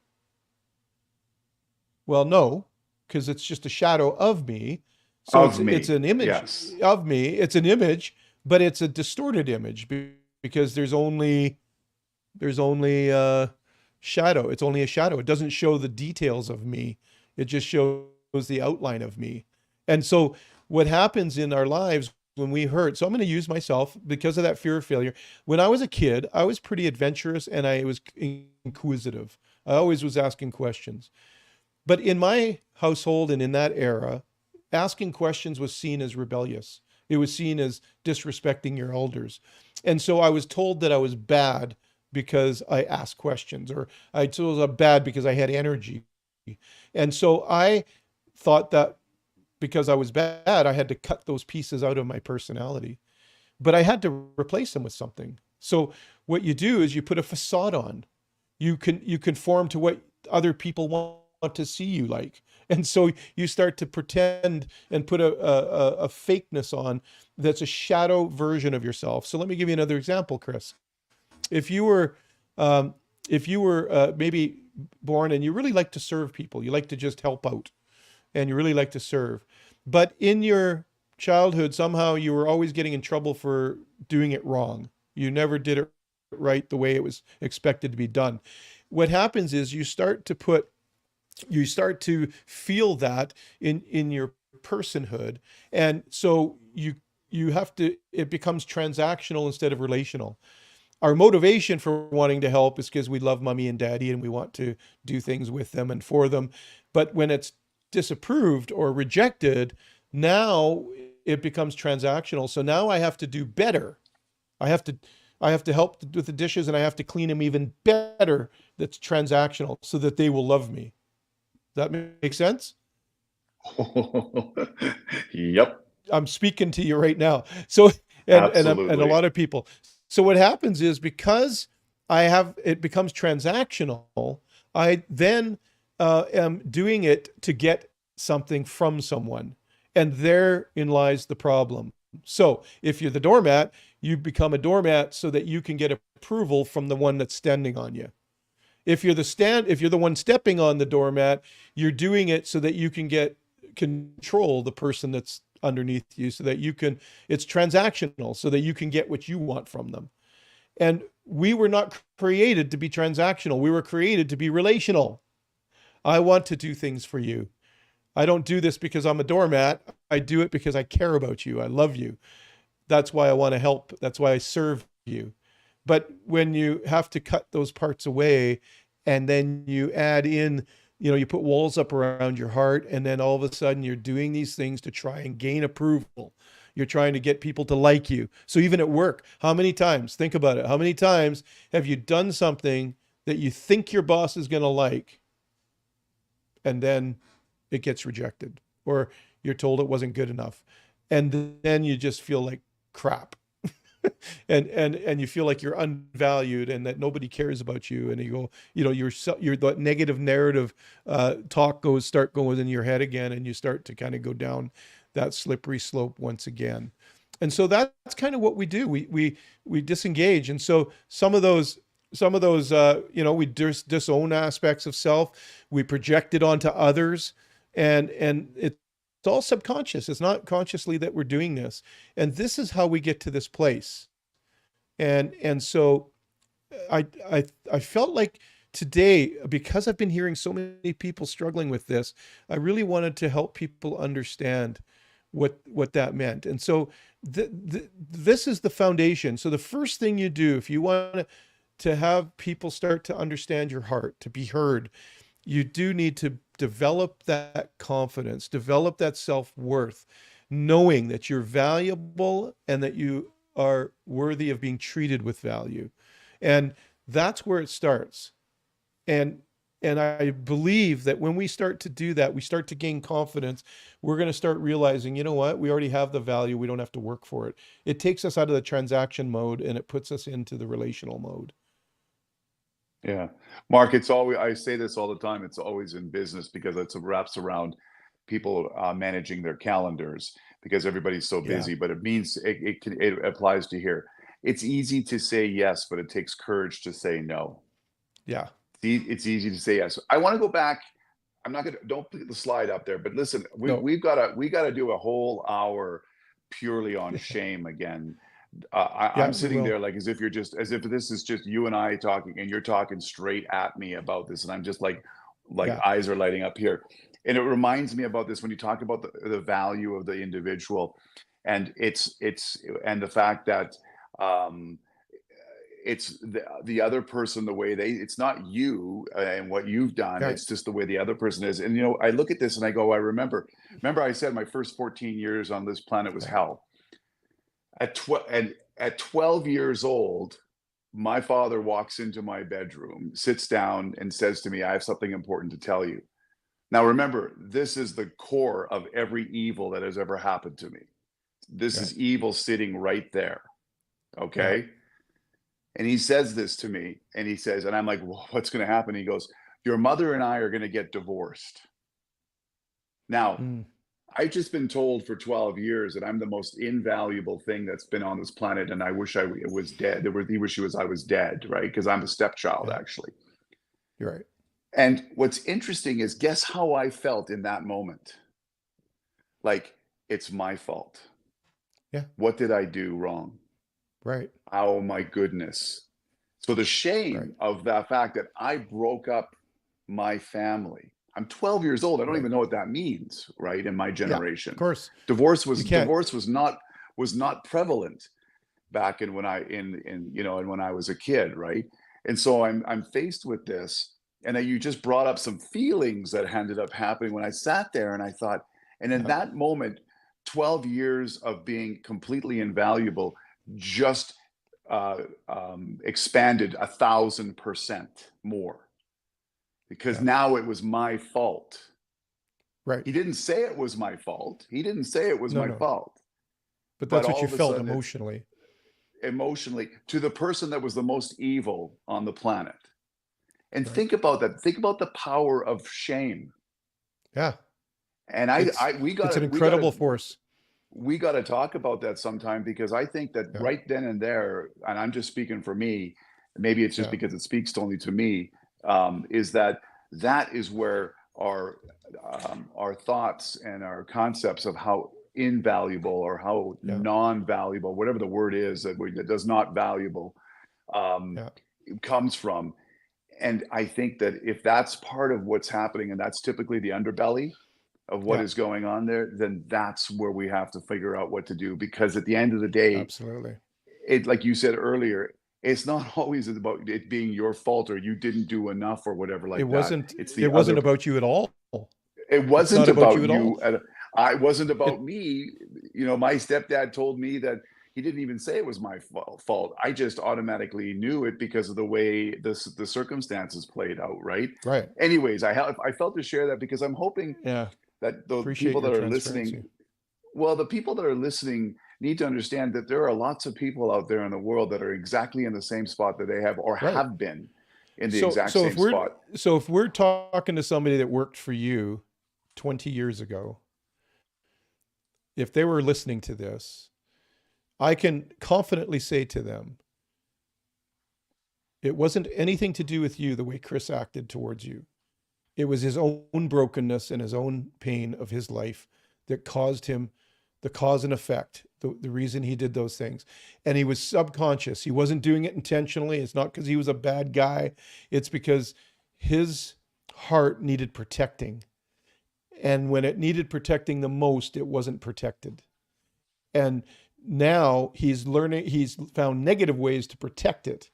Well, no, because it's just a shadow of me. So
Of
it's
me.
an image
Yes.
of me. It's an image, but it's a distorted image because there's only shadow. It's only a shadow. It doesn't show the details of me. It just shows the outline of me. And so what happens in our lives when we hurt, so I'm going to use myself because of that fear of failure. When I was a kid, I was pretty adventurous and I was inquisitive. I always was asking questions. But in my household and in that era, asking questions was seen as rebellious. It was seen as disrespecting your elders. And so I was told that I was bad because I asked questions, or I told I was bad because I had energy. And so I thought that because I was bad, I had to cut those pieces out of my personality. But I had to replace them with something. So what you do is you put a facade on. You conform to what other people want to see you like. And so you start to pretend and put a fakeness on that's a shadow version of yourself. So let me give you another example, Chris. If you were um, if you were maybe born and you really like to serve people, you like to just help out, and you really like to serve, but in your childhood somehow you were always getting in trouble for doing it wrong. You never did it right the way it was expected to be done. What happens is you start to feel that in your personhood, and so you have to it becomes transactional instead of relational. Our motivation for wanting to help is because we love mommy and daddy and we want to do things with them and for them. But when it's disapproved or rejected, now it becomes transactional. So now I have to do better. I have to I have to help with the dishes and I have to clean them even better. That's transactional so that they will love me. Does that make sense?
Yep.
I'm speaking to you right now. So and a
Absolutely.
lot of people. So what happens is because I have it becomes transactional, I then am doing it to get something from someone. And therein lies the problem. So if you're the doormat, you become a doormat so that you can get approval from the one that's standing on you. If you're the one stepping on the doormat, you're doing it so that you can get control the person that's underneath you so that you can it's transactional so that you can get what you want from them. And we were not created to be transactional. We were created to be relational. I want to do things for you. I don't do this because I'm a doormat. I do it because I care about you. I love you. That's why I want to help. That's why I serve you. But when you have to cut those parts away and then you add in, you put walls up around your heart, and then all of a sudden you're doing these things to try and gain approval. You're trying to get people to like you. So even at work, how many times, think about it, how many times have you done something that you think your boss is going to like, and then it gets rejected, or you're told it wasn't good enough, and then you just feel like crap, and you feel like you're unvalued and that nobody cares about you, and you go, you're the negative narrative start going in your head again, and you start to kind of go down that slippery slope once again. And so that's kind of what we do. We disengage, and so some of those. some of those, we disown aspects of self, we project it onto others, and it's all subconscious. It's not consciously that we're doing this, and this is how we get to this place. And so I felt like today, because I've been hearing so many people struggling with this, I really wanted to help people understand what that meant. And so this is the foundation. So the first thing you do if you want to have people start to understand your heart, to be heard, you do need to develop that confidence, develop that self-worth, knowing that you're valuable and that you are worthy of being treated with value. And that's where it starts. And and I believe that when we start to do that, we start to gain confidence. We're going to start realizing, you know what? We already have the value. We don't have to work for it. It takes us out of the transaction mode and it puts us into the relational mode.
Yeah. Mark, it's always, I say this all the time, it's always in business because it's wraps around people managing their calendars because everybody's so
Yeah.
busy, but it means it applies to here. It's easy to say yes, but it takes courage to say no.
Yeah.
It's easy to say yes. I want to go back. I'm not gonna don't put the slide up there, but listen,
No.
we gotta do a whole hour purely on shame again. I'm
Yeah, we
sitting there
will.
like as if this is just you and I talking, and you're talking straight at me about this, and I'm just like
Yeah.
eyes are lighting up here. And it reminds me about this when you talk about the value of the individual, and and the fact that um, it's the other person, the way they, it's not you and what you've done,
Right.
it's just the way the other person is. And I look at this and I go, I remember I said my first 14 years on this planet was
Yeah.
hell. At 12 years old, my father walks into my bedroom, sits down, and says to me, I have something important to tell you. Now, remember, this is the core of every evil that has ever happened to me. This
Right.
is evil sitting right there.
Yeah.
Okay. And he says this to me, and he says, and I'm like, well, what's going to happen? He goes, your mother and I are going to get divorced. Now,
Mm.
I've just been told for 12 years that I'm the most invaluable thing that's been on this planet, and I wish I was dead. He wish I was dead, right? Because I'm a stepchild,
Yeah.
actually.
You're right.
And what's interesting is, guess how I felt in that moment? Like, it's my fault.
Yeah.
What did I do wrong?
Right.
Oh my goodness. So the
Right.
shame of that fact that I broke up my family. I'm 12 years old. I don't
Right.
even know what that means, right? In my
Yeah. Of
generation.
course.
Divorce
You
was
can't.
divorce was not prevalent back in when I in and when I was a kid, right? And so I'm faced with this. And then you just brought up some feelings that ended up happening when I sat there and I thought, and in
Yeah.
that moment, 12 years of being completely invaluable just uh, expanded 1,000% more because
Yeah.
now it was my fault.
Right.
He didn't say it was my fault. He didn't say it was
No,
my
no.
fault.
But
But
that's what
all
you
of a
felt
sudden, it's
emotionally.
emotionally to the person that was the most evil on the planet. And
Right.
think about that. Think about the power of shame.
Yeah.
And
It's
we
it's an
gotta,
incredible force.
we gotta talk about that sometime because I think that
Yeah.
right then and there, and I'm just speaking for me, maybe it's just
Yeah.
because it speaks only to me, is that that is where our thoughts and our concepts of how invaluable or how
Yeah.
non-valuable, whatever the word is that does not valuable, um,
Yeah.
comes from. And I think that if that's part of what's happening, and that's typically the underbelly of what
Yeah.
is going on there, then that's where we have to figure out what to do. Because at the end of the day,
Absolutely.
it, like you said earlier, it's not always about it being your fault or you didn't do enough or whatever
It
like that.
wasn't
It's
it
the
wasn't
other.
about you at all.
It
It's
wasn't
not about you
about
at all.
you. I wasn't
It
about me. My stepdad told me that he didn't even say it was my fault. I just automatically knew it because of the way the circumstances played out. Right.
right.
Anyways, I felt to share that because I'm hoping
Yeah.
that the
Appreciate
people
your
that are listening,
transparency.
well, the people that are listening need to understand that there are lots of people out there in the world that are exactly in the same spot that they have or
Right.
have been in the
So
exact
so if
same
we're
spot.
so if we're talking to somebody that worked for you 20 years ago, if they were listening to this, I can confidently say to them, It wasn't anything to do with you, the way Chris acted towards you. It was his own brokenness and his own pain of his life that caused him the cause and effect, the reason he did those things. And he was subconscious. He wasn't doing it intentionally. It's not because he was a bad guy, it's because his heart needed protecting. And when it needed protecting the most, it wasn't protected. And now he's found negative ways to protect it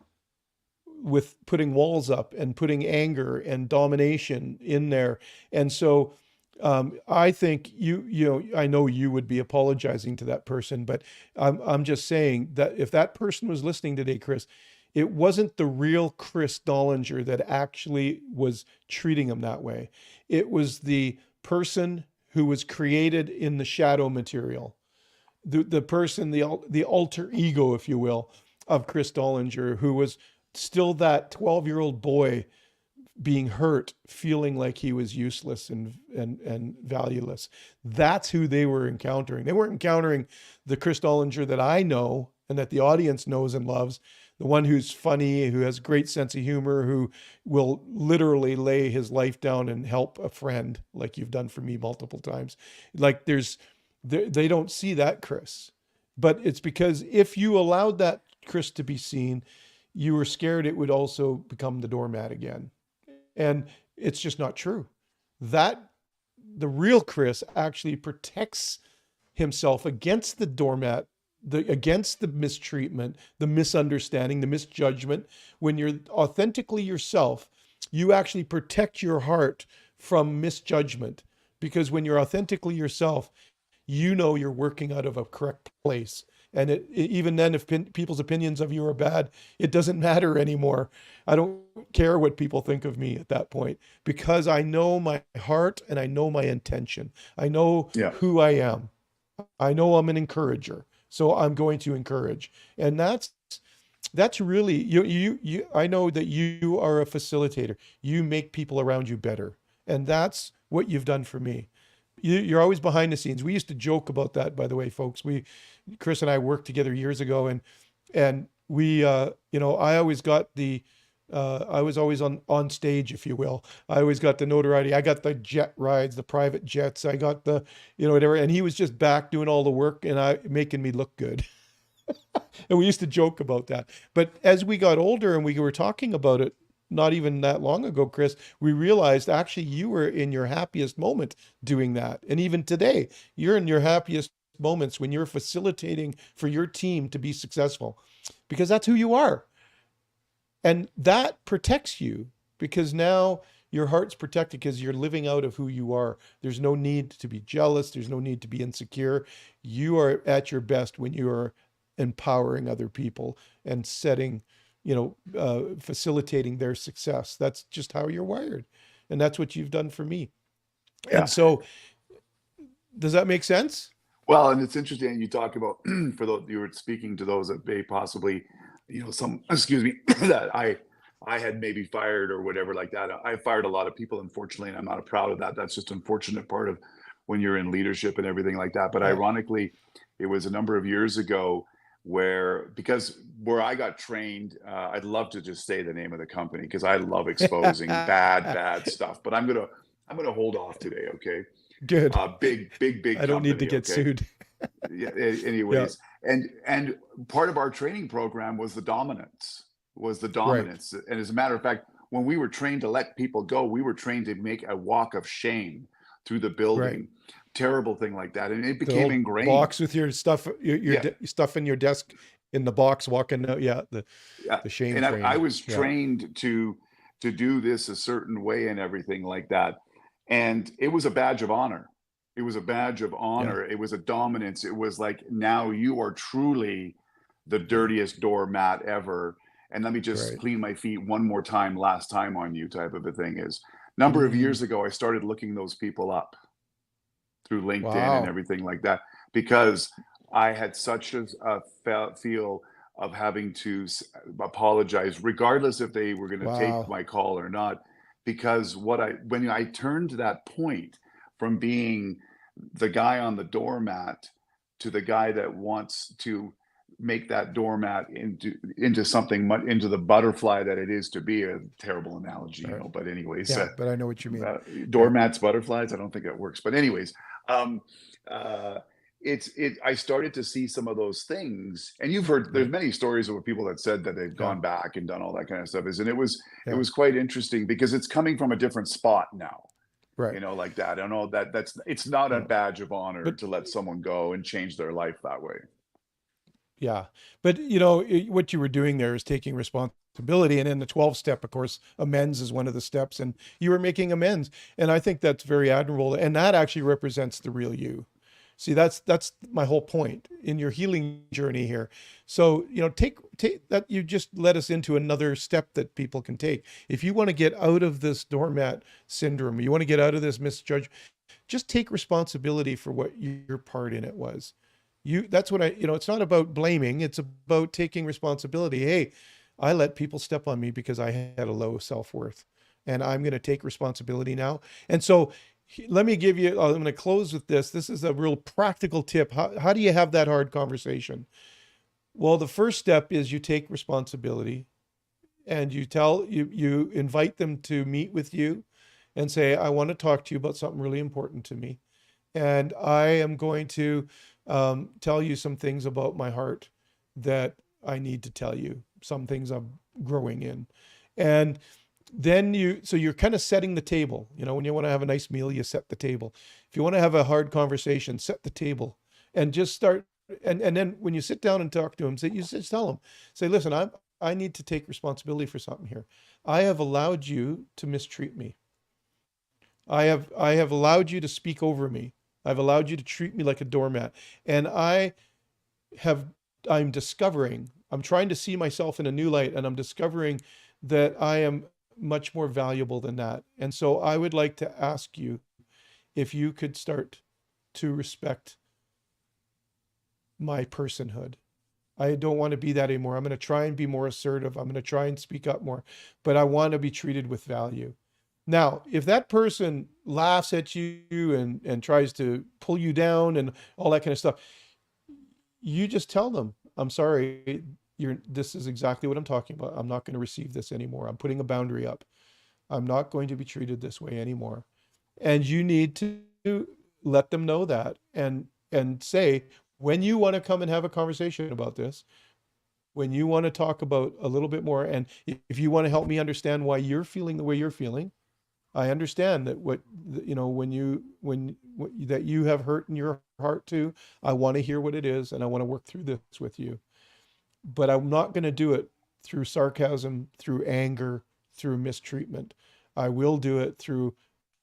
with putting walls up and putting anger and domination in there. And so I think I know you would be apologizing to that person, but I'm just saying that if that person was listening today, Chris, it wasn't the real Chris Dollinger that actually was treating him that way. It was the person who was created in the shadow material, the person, the alter ego, if you will, of Chris Dollinger, who was still that 12-year-old boy being hurt, feeling like he was useless and valueless. That's who they were encountering. They weren't encountering the Chris Dollinger that I know and that the audience knows and loves, the one who's funny, who has great sense of humor, who will literally lay his life down and help a friend, like you've done for me multiple times. Like they don't see that Chris. But it's because if you allowed that Chris to be seen, you were scared it would also become the doormat again. And it's just not true. That the real Chris actually protects himself against the doormat, against the mistreatment, the misunderstanding, the misjudgment. When you're authentically yourself, you actually protect your heart from misjudgment, because when you're authentically yourself, you know you're working out of a correct place. And even then, if people's opinions of you are bad, it doesn't matter anymore. I don't care what people think of me at that point, because I know my heart and I know my intention. I know
Yeah.
who I am. I know I'm an encourager, so I'm going to encourage. And that's really you. I know that you are a facilitator. You make people around you better, and that's what you've done for me. You're always behind the scenes. We used to joke about that, by the way, folks. Chris and I worked together years ago, and we, I always got I was always on stage, if you will. I always got the notoriety. I got the jet rides, the private jets. I got the, whatever. And he was just back doing all the work and making me look good. And we used to joke about that. But as we got older and we were talking about it, not even that long ago, Chris, we realized actually you were in your happiest moment doing that. And even today, you're in your happiest moments when you're facilitating for your team to be successful, because that's who you are. And that protects you, because now your heart's protected because you're living out of who you are. There's no need to be jealous. There's no need to be insecure. You are at your best when you are empowering other people and facilitating their success. That's just how you're wired. And that's what you've done for me.
Yeah.
And so, does that make sense?
Well, and it's interesting you talk about for those you were speaking to those that may possibly, some excuse me, that I had maybe fired or whatever like that. I fired a lot of people, unfortunately, and I'm not proud of that. That's just an unfortunate part of when you're in leadership and everything like that. But
Yeah.
ironically, it was a number of years ago because where I got trained, I'd love to just say the name of the company because I love exposing bad stuff. But I'm gonna hold off today, okay?
Good.
Big
I don't need to
company,
get
okay?
sued.
Yeah,
Yeah.
anyways, and part of our training program was the dominance,
Right.
and as a matter of fact, when we were trained to let people go, we were trained to make a walk of shame through the
Right.
building, terrible thing like that, and it
The
became
old
ingrained.
box with your stuff,
Yeah,
stuff in your desk in the box walking out. Yeah.
yeah,
The shame
and I
training.
was
Yeah.
trained to do this a certain way and everything like that, and it was a badge of honor. It was a badge of
Yeah.
honor. It was a dominance. It was like, now you are truly the
Yeah.
dirtiest doormat ever. And let me just
Right.
clean my feet one more time, last time on you type of a thing is. Number of
Mm.
years ago, I started looking those people up through LinkedIn and
Wow.
everything like that because I had such feel of having to apologize, regardless if they were going to take
Wow.
my call or not. Because when I turned to that point from being the guy on the doormat to the guy that wants to make that doormat into something into the butterfly that it is to be. A terrible analogy,
All right.
but anyways,
Yeah, but I know what you mean. Yeah.
doormats, butterflies. I don't think that works, but anyways, um, uh, I started to see some of those things, and you've heard there's
Right.
many stories of people that said that they've
Yeah.
gone back and done all that kind of stuff. And it
Yeah.
was quite interesting because it's coming from a different spot now,
Right.
like that. I don't know it's not a
Yeah.
badge of honor
But
to let someone go and change their life that way.
yeah, but what you were doing there is taking responsibility, and in the 12 step, of course, amends is one of the steps, and you were making amends, and I think that's very admirable, and that actually represents the real you. See, that's my whole point in your healing journey here. So, take that. You just led us into another step that people can take. If you want to get out of this doormat syndrome, you want to get out of this misjudge, just take responsibility for what your part in it was. That's what it's not about blaming, it's about taking responsibility. Hey, I let people step on me because I had a low self-worth, and I'm going to take responsibility now. And so let me give you, I'm going to close with this. This is a real practical tip. How do you have that hard conversation? Well, the first step is you take responsibility, and you invite them to meet with you and say, I want to talk to you about something really important to me, and I am going to tell you some things about my heart that I need to tell you, some things I'm growing in. And then so you're kind of setting the table. When you want to have a nice meal, you set the table. If you want to have a hard conversation, set the table and just start. And then when you sit down and talk to them, you just tell them, say, listen, I need to take responsibility for something here. I have allowed you to mistreat me. I have allowed you to speak over me. I've allowed you to treat me like a doormat. And have I'm trying to see myself in a new light, and I'm discovering that I am much more valuable than that. And so I would like to ask you if you could start to respect my personhood. I don't want to be that anymore. I'm going to try and be more assertive. I'm going to try and speak up more, but I want to be treated with value. Now, if that person laughs at you and tries to pull you down and all that kind of stuff, you just tell them, I'm sorry, this is exactly what I'm talking about. I'm not going to receive this anymore. I'm putting a boundary up. I'm not going to be treated this way anymore. And you need to let them know that, and say, when you want to come and have a conversation about this, when you want to talk about a little bit more, and if you want to help me understand why you're feeling the way you're feeling, I understand that that you have hurt in your heart too. I want to hear what it is, and I want to work through this with you. But I'm not going to do it through sarcasm, through anger, through mistreatment. I will do it through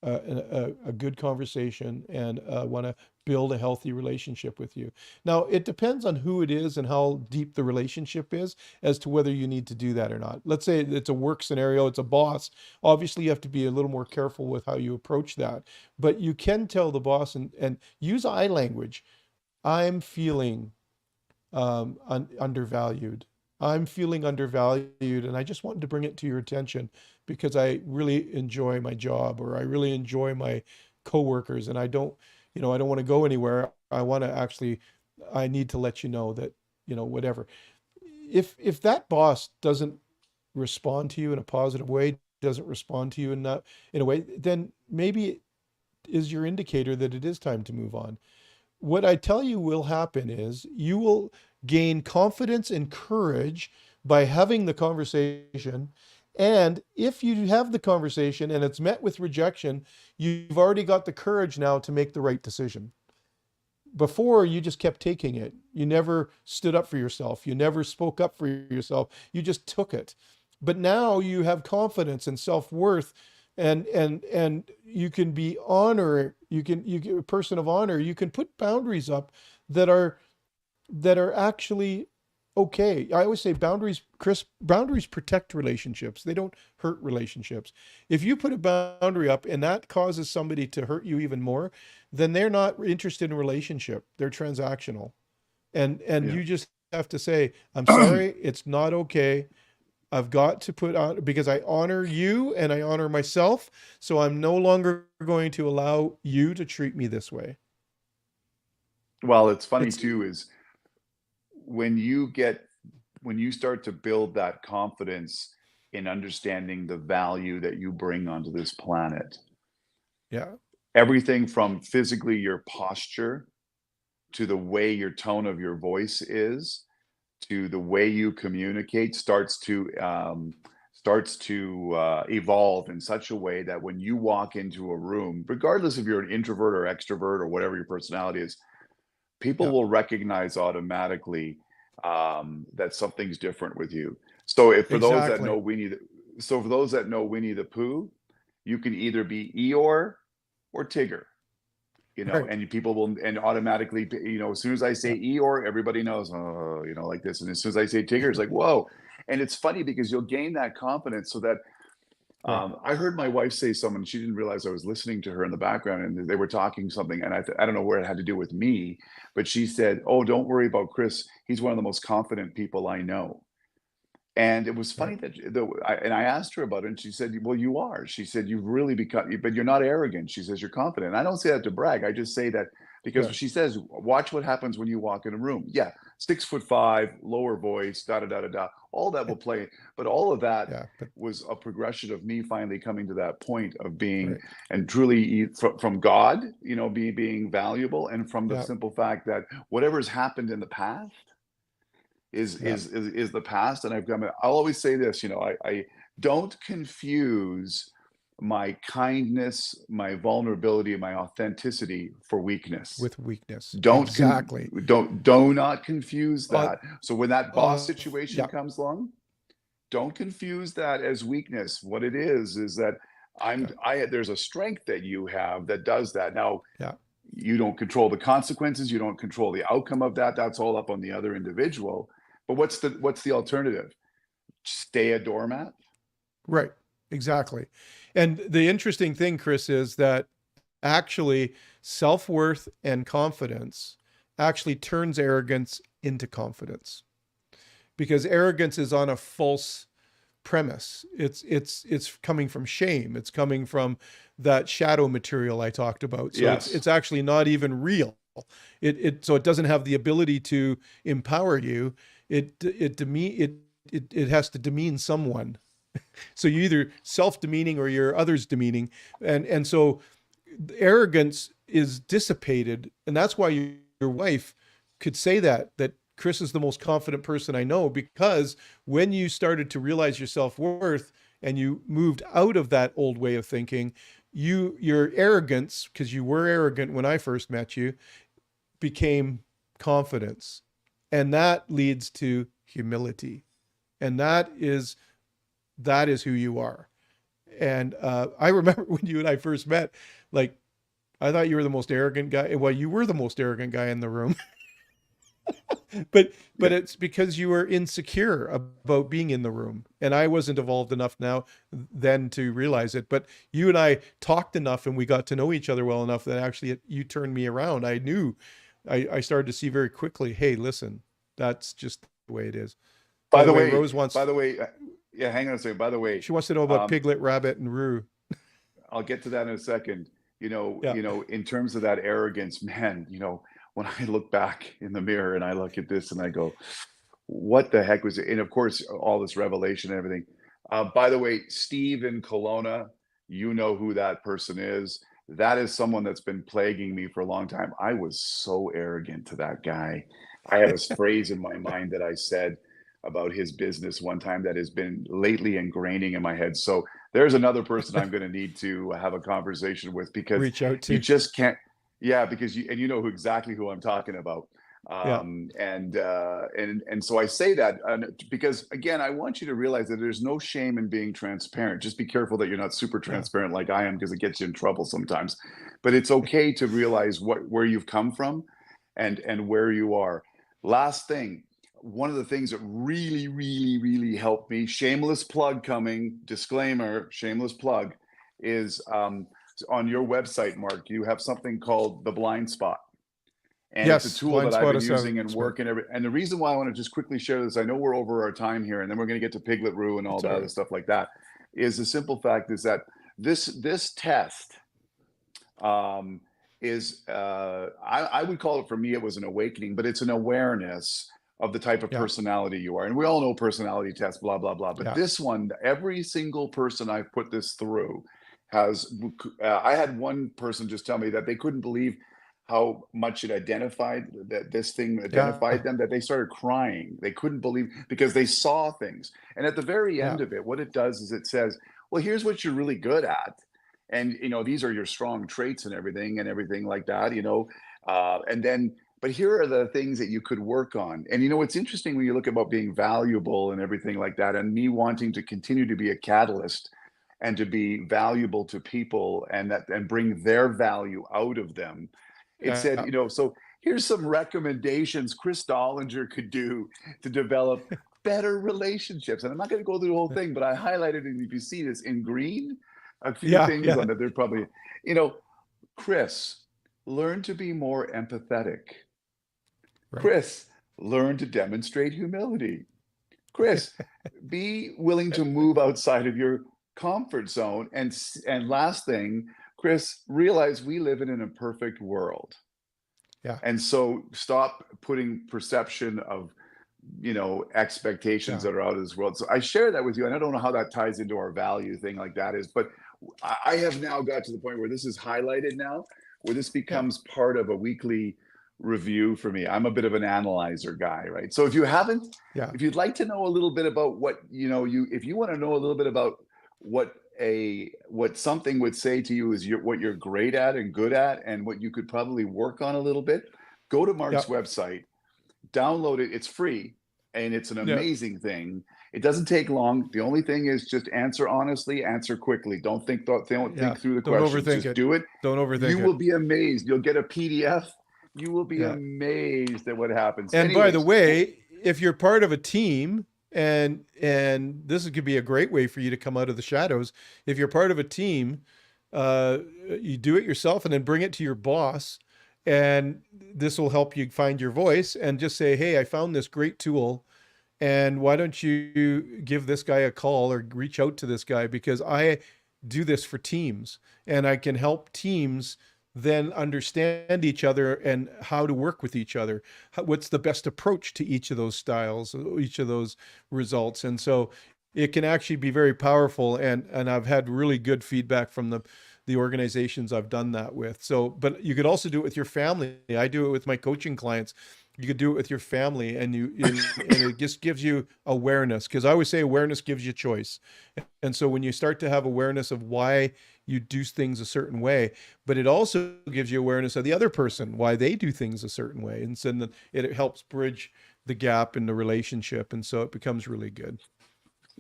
a good conversation, and want to build a healthy relationship with you. Now, it depends on who it is and how deep the relationship is as to whether you need to do that or not. Let's say it's a work scenario, it's a boss. Obviously, you have to be a little more careful with how you approach that. But you can tell the boss and use I language. I'm feeling undervalued. I'm feeling undervalued, and I just wanted to bring it to your attention because I really enjoy my job, or I really enjoy my coworkers, and I don't want to go anywhere. I need to let you know that, whatever. If that boss doesn't respond to you in a positive way, doesn't respond to you in a way, then maybe it is your indicator that it is time to move on. What I tell you will happen is you will gain confidence and courage by having the conversation. And if you have the conversation and it's met with rejection, you've already got the courage now to make the right decision. Before, you just kept taking it. You never stood up for yourself. You never spoke up for yourself. You just took it. But now you have confidence and self-worth, and you can be honor. You get a person of honor. You can put boundaries up that are actually okay. I always say boundaries, Chris, boundaries protect relationships. They don't hurt relationships. If you put a boundary up and that causes somebody to hurt you even more, then they're not interested in a relationship. They're transactional. And
Yeah.
you just have to say, I'm sorry, it's not okay. I've got to put on, because I honor you and I honor myself. So I'm no longer going to allow you to treat me this way.
Well, it's funny
It's
too is when you get when you start to build that confidence in understanding the value that you bring onto this planet,
Yeah.
everything from physically your posture to the way your tone of your voice is to the way you communicate starts to evolve in such a way that when you walk into a room, regardless if you're an introvert or extrovert or whatever your personality is, people
Yeah.
will recognize automatically that something's different with you. So if for those that
Exactly.
know so for those that know Winnie the Pooh, you can either be Eeyore or Tigger,
Right.
and people will, and automatically, as soon as I
Yeah.
say Eeyore, everybody knows, oh, like this. And as soon as I say Tigger, it's like, whoa. And it's funny because you'll gain that confidence so that
Right.
I heard my wife say someone, she didn't realize I was listening to her in the background and they were talking something. And I don't know where it had to do with me, but she said, oh, don't worry about Chris. He's one of the most confident people I know. And it was
Right.
funny that and I asked her about it, and she said, "Well, you are." She said, "You've really become, but you're not arrogant." She says, "You're confident." And I don't say that to brag. I just say that because
Yeah.
she says, "Watch what happens when you walk in a room." Yeah, 6'5", lower voice, da da da da da. All that will play, but all of that
Yeah. But
was a progression of me finally coming to that point of being
right.
and truly from God, being valuable, and from the
Yeah.
simple fact that whatever's happened in the past is
Yeah.
is is, is the past. And I'll always say this, I don't confuse my kindness, my vulnerability, and my authenticity for weakness.
With weakness.
don't con-
Exactly.
do not confuse
Uh,
that. So when that boss
uh,
situation
yeah.
comes along, don't confuse that as weakness. What it is that
Yeah.
there's a strength that you have that does that. Now,
Yeah.
you don't control the consequences, you don't control the outcome of that. That's all up on the other individual. But what's the alternative? Stay a doormat?
Right. Exactly. And the interesting thing, Chris, is that actually self worth and confidence actually turns arrogance into confidence because arrogance is on a false premise. It's coming from shame. It's coming from that shadow material I talked about. So
Yes.
it's actually not even real. So it doesn't have the ability to empower you. It has to demean someone. So you either self-demeaning or you're others demeaning, and so arrogance is dissipated, and that's why your wife could say that Chris is the most confident person I know, because when you started to realize your self-worth and you moved out of that old way of thinking, your arrogance, because you were arrogant when I first met you, became confidence. And that leads to humility. And that is who you are. And I remember when you and I first met, like, I thought you were the most arrogant guy. Well, you were the most arrogant guy in the room. But
Yeah.
it's because you were insecure about being in the room, and I wasn't evolved enough now then to realize it. But you and I talked enough and we got to know each other well enough that actually you turned me around. I started to see very quickly, hey, listen, that's just the way it is. By
By
the
the
way,
way,
Rose wants
by the way, yeah, hang on a second. By the way,
she wants to know about
um,
Piglet, Rabbit, and Rue.
I'll get to that in a second.
Yeah.
In terms of that arrogance, man, when I look back in the mirror and I look at this and I go, what the heck was it? And of course, all this revelation and everything. By the way, Steve in Kelowna, you know who that person is. That is someone that's been plaguing me for a long time. I was so arrogant to that guy. I have a phrase in my mind that I said about his business one time that has been lately ingraining in my head. So there's another person I'm going to need to have a conversation with because
Reach out
you
to.
just can't. Yeah, because you know exactly who I'm talking about.
Yeah.
And so I say that because again, I want you to realize that there's no shame in being transparent. Just be careful that you're not super
Yeah.
transparent like I am, because it gets you in trouble sometimes. But it's okay to realize where you've come from and where you are. Last thing, one of the things that really, really, really helped me, shameless plug coming, disclaimer, shameless plug, is on your website, Mark, you have something called the blind spot. And it's a
Yes.
tool
Blind
that I've
spot
been using and
assessment.
working. And the reason why I want to just quickly share this, I know we're over our time here, and then we're going to get to Piglet Roo and all
It's
that
all
other
right.
stuff like that. Is the simple fact is that this test um, is I would call it, for me, it was an awakening, but it's an awareness of the type of
Yeah.
personality you are. And we all know personality tests, blah, blah, blah. But
Yeah.
this one, every single person I've put this through has, I had one person just tell me that they couldn't believe how much it identified, that this thing identified
Yeah.
them, that they started crying. They couldn't believe because they saw things. And at the very
Yeah.
end of it, what it does is it says, well, here's what you're really good at. And, these are your strong traits and everything like that, and then, but here are the things that you could work on. And, it's interesting when you look about being valuable and everything like that, and me wanting to continue to be a catalyst and to be valuable to people and bring their value out of them. It said,
Yeah.
so here's some recommendations Chris Dollinger could do to develop better relationships. And I'm not going to go through the whole thing, but I highlighted it. If you see this in green, a few
Yeah.
things
Yeah.
on that. They're probably, you know, Chris, learn to be more empathetic.
Right.
Chris, learn to demonstrate humility. Chris, be willing to move outside of your comfort zone. And last thing, Chris, realize we live in an imperfect world.
Yeah.
And so stop putting perception of, expectations
Yeah.
that are out of this world. So I share that with you. And I don't know how that ties into our value thing like that is, but I have now got to the point where this is highlighted now, where this
Yeah.
becomes part of a weekly review for me. I'm a bit of an analyzer guy, right? So if you haven't,
Yeah.
if you'd like to know a little bit about what, if you want to know a little bit about what what something would say to you is what you're great at and good at and what you could probably work on a little bit, go to
Yeah.
Mark's website, download it. It's free and it's an
Yeah.
amazing thing. It doesn't take long. The only thing is just answer honestly, answer quickly. Don't
Yeah.
think through the
Don't
questions.
overthink
Just
it.
do it.
Don't overthink
You
it.
will be amazed. You'll get a PDF. You will be
Yeah.
amazed at what happens.
And by the
Anyways, well,
way, if you're part of a team, and this could be a great way for you to come out of the shadows. If you're part of a team, you do it yourself and then bring it to your boss, and this will help you find your voice. And just say, "Hey, I found this great tool, and why don't you give this guy a call or reach out to this guy because I do this for teams and I can help teams then understand each other and how to work with each other. What's the best approach to each of those styles, each of those results?" And so it can actually be very powerful. And I've had really good feedback from the organizations I've done that with. So, but you could also do it with your family. I do it with my coaching clients. You could do it with your family, and it just gives you awareness, because I always say awareness gives you choice. And so when you start to have awareness of why you do things a certain way, but it also gives you awareness of the other person, why they do things a certain way, and so then it helps bridge the gap in the relationship, and so it becomes really good.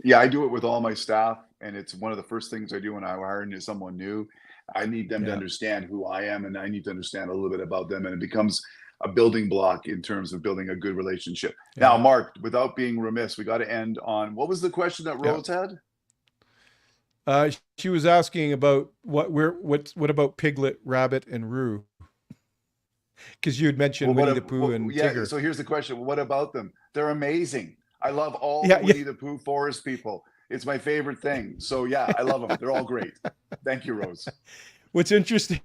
yeah, I do it with all my staff, and it's one of the first things I do when I hire someone new. I need them to
Yeah.
understand who I am, and I need to understand a little bit about them, and it becomes a building block in terms of building a good relationship. Now,
Yeah.
Mark, without being remiss, we got to end on what was the question that
Yeah.
Rose had?
She was asking about what about Piglet, Rabbit, and Roo? Because you had mentioned
Well,
Winnie the Pooh and
yeah.
Tigger.
So here's the question: what about them? They're amazing. I love all the
Yeah, yeah.
Winnie the Pooh forest people. It's my favorite thing. So yeah, I love them. They're all great. Thank you, Rose.
What's interesting,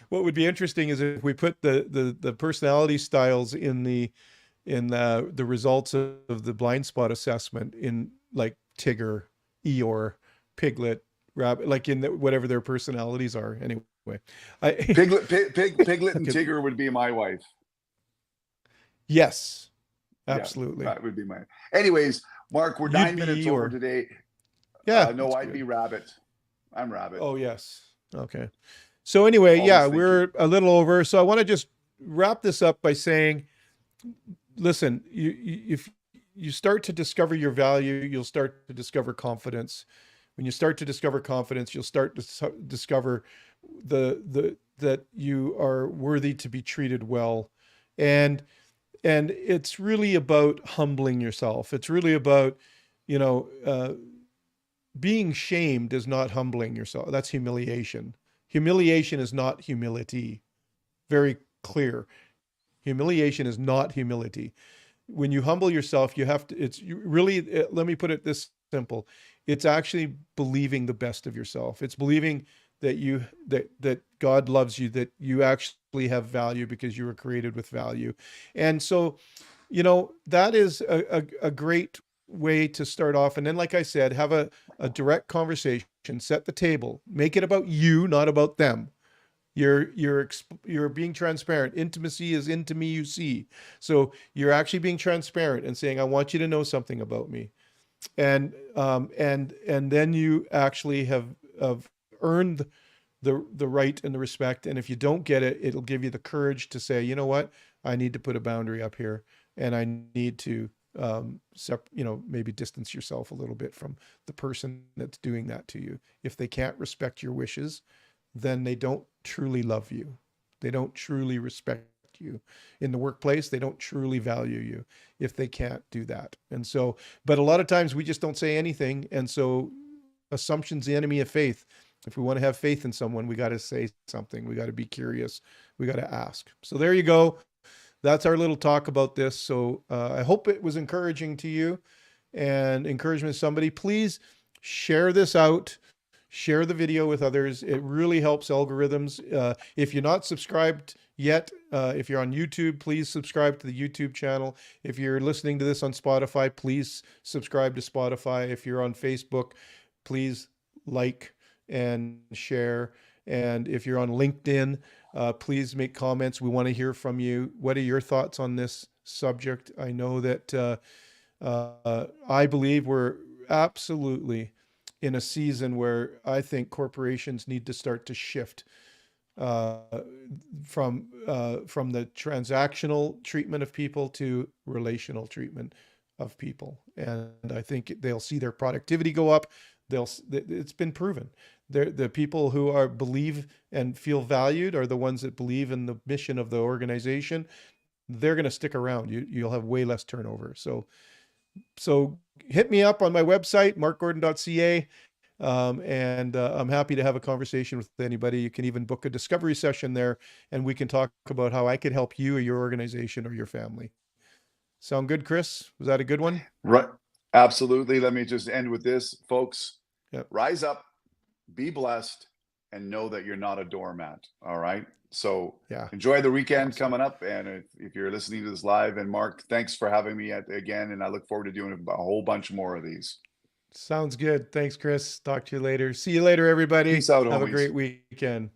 what would be interesting is if we put the personality styles in the results of the blind spot assessment in like Tigger, Eeyore, Piglet, Rabbit, like in whatever their personalities are. Anyway,
Piglet, and
okay.
Tigger would be my wife.
Yes,
Yeah,
absolutely.
that would be my. Anyways, Mark, we're
You'd
9 minutes
be
over
Eeyore.
today.
Yeah,
No,
that's
I'd be
good.
Rabbit. I'm Rabbit.
Oh, yes. Okay. So anyway,
Always
yeah,
thinking.
we're a little over. So I want to just wrap this up by saying, listen, if you start to discover your value, you'll start to discover confidence. When you start to discover confidence, you'll start to discover that you are worthy to be treated well. And it's really about humbling yourself. It's really about, you know, being shamed is not humbling yourself. That's humiliation. Humiliation is not humility. Very clear. Humiliation is not humility. When you humble yourself, you have to, really, let me put it this simple. It's actually believing the best of yourself. It's believing that God loves you, that you actually have value because you were created with value. And so that is a great way to start off. And then, like I said, have a direct conversation, set the table, make it about you, not about them. You're being transparent. Intimacy is into me, you see. So you're actually being transparent and saying, I want you to know something about me. And then you actually have earned the right and the respect. And if you don't get it, it'll give you the courage to say, you know what, I need to put a boundary up here, and I need to maybe distance yourself a little bit from the person that's doing that to you. If they can't respect your wishes, then they don't truly love you. They don't truly respect you. In the workplace, they don't truly value you if they can't do that. And so, but a lot of times we just don't say anything. And so assumption's the enemy of faith. If we want to have faith in someone, we got to say something. We got to be curious. We got to ask. So there you go. That's our little talk about this. So I hope it was encouraging to you and encouragement to somebody. Please share this out. Share the video with others. It really helps algorithms. If you're not subscribed yet, if you're on YouTube, please subscribe to the YouTube channel. If you're listening to this on Spotify, please subscribe to Spotify. If you're on Facebook, please like and share. And if you're on LinkedIn, please make comments. We want to hear from you. What are your thoughts on this subject? I know that I believe we're absolutely in a season where I think corporations need to start to shift uh, from the transactional treatment of people to relational treatment of people. And I think they'll see their productivity go up. It's been proven. The people who believe and feel valued are the ones that believe in the mission of the organization. They're going to stick around. You'll have way less turnover. So hit me up on my website, markgordon.ca. And I'm happy to have a conversation with anybody. You can even book a discovery session there, and we can talk about how I could help you or your organization or your family. Sound good, Chris? Was that a good one?
Right. Absolutely. Let me just end with this, folks.
Yep.
Rise up, be blessed, and know that you're not a doormat. All right. So
Yeah.
enjoy the weekend
Awesome.
coming up. And if you're listening to this live, and Mark, thanks for having me again. And I look forward to doing a whole bunch more of these.
Sounds good. Thanks, Chris. Talk to you later. See you later, everybody.
Peace out,
Have a
homies.
great weekend.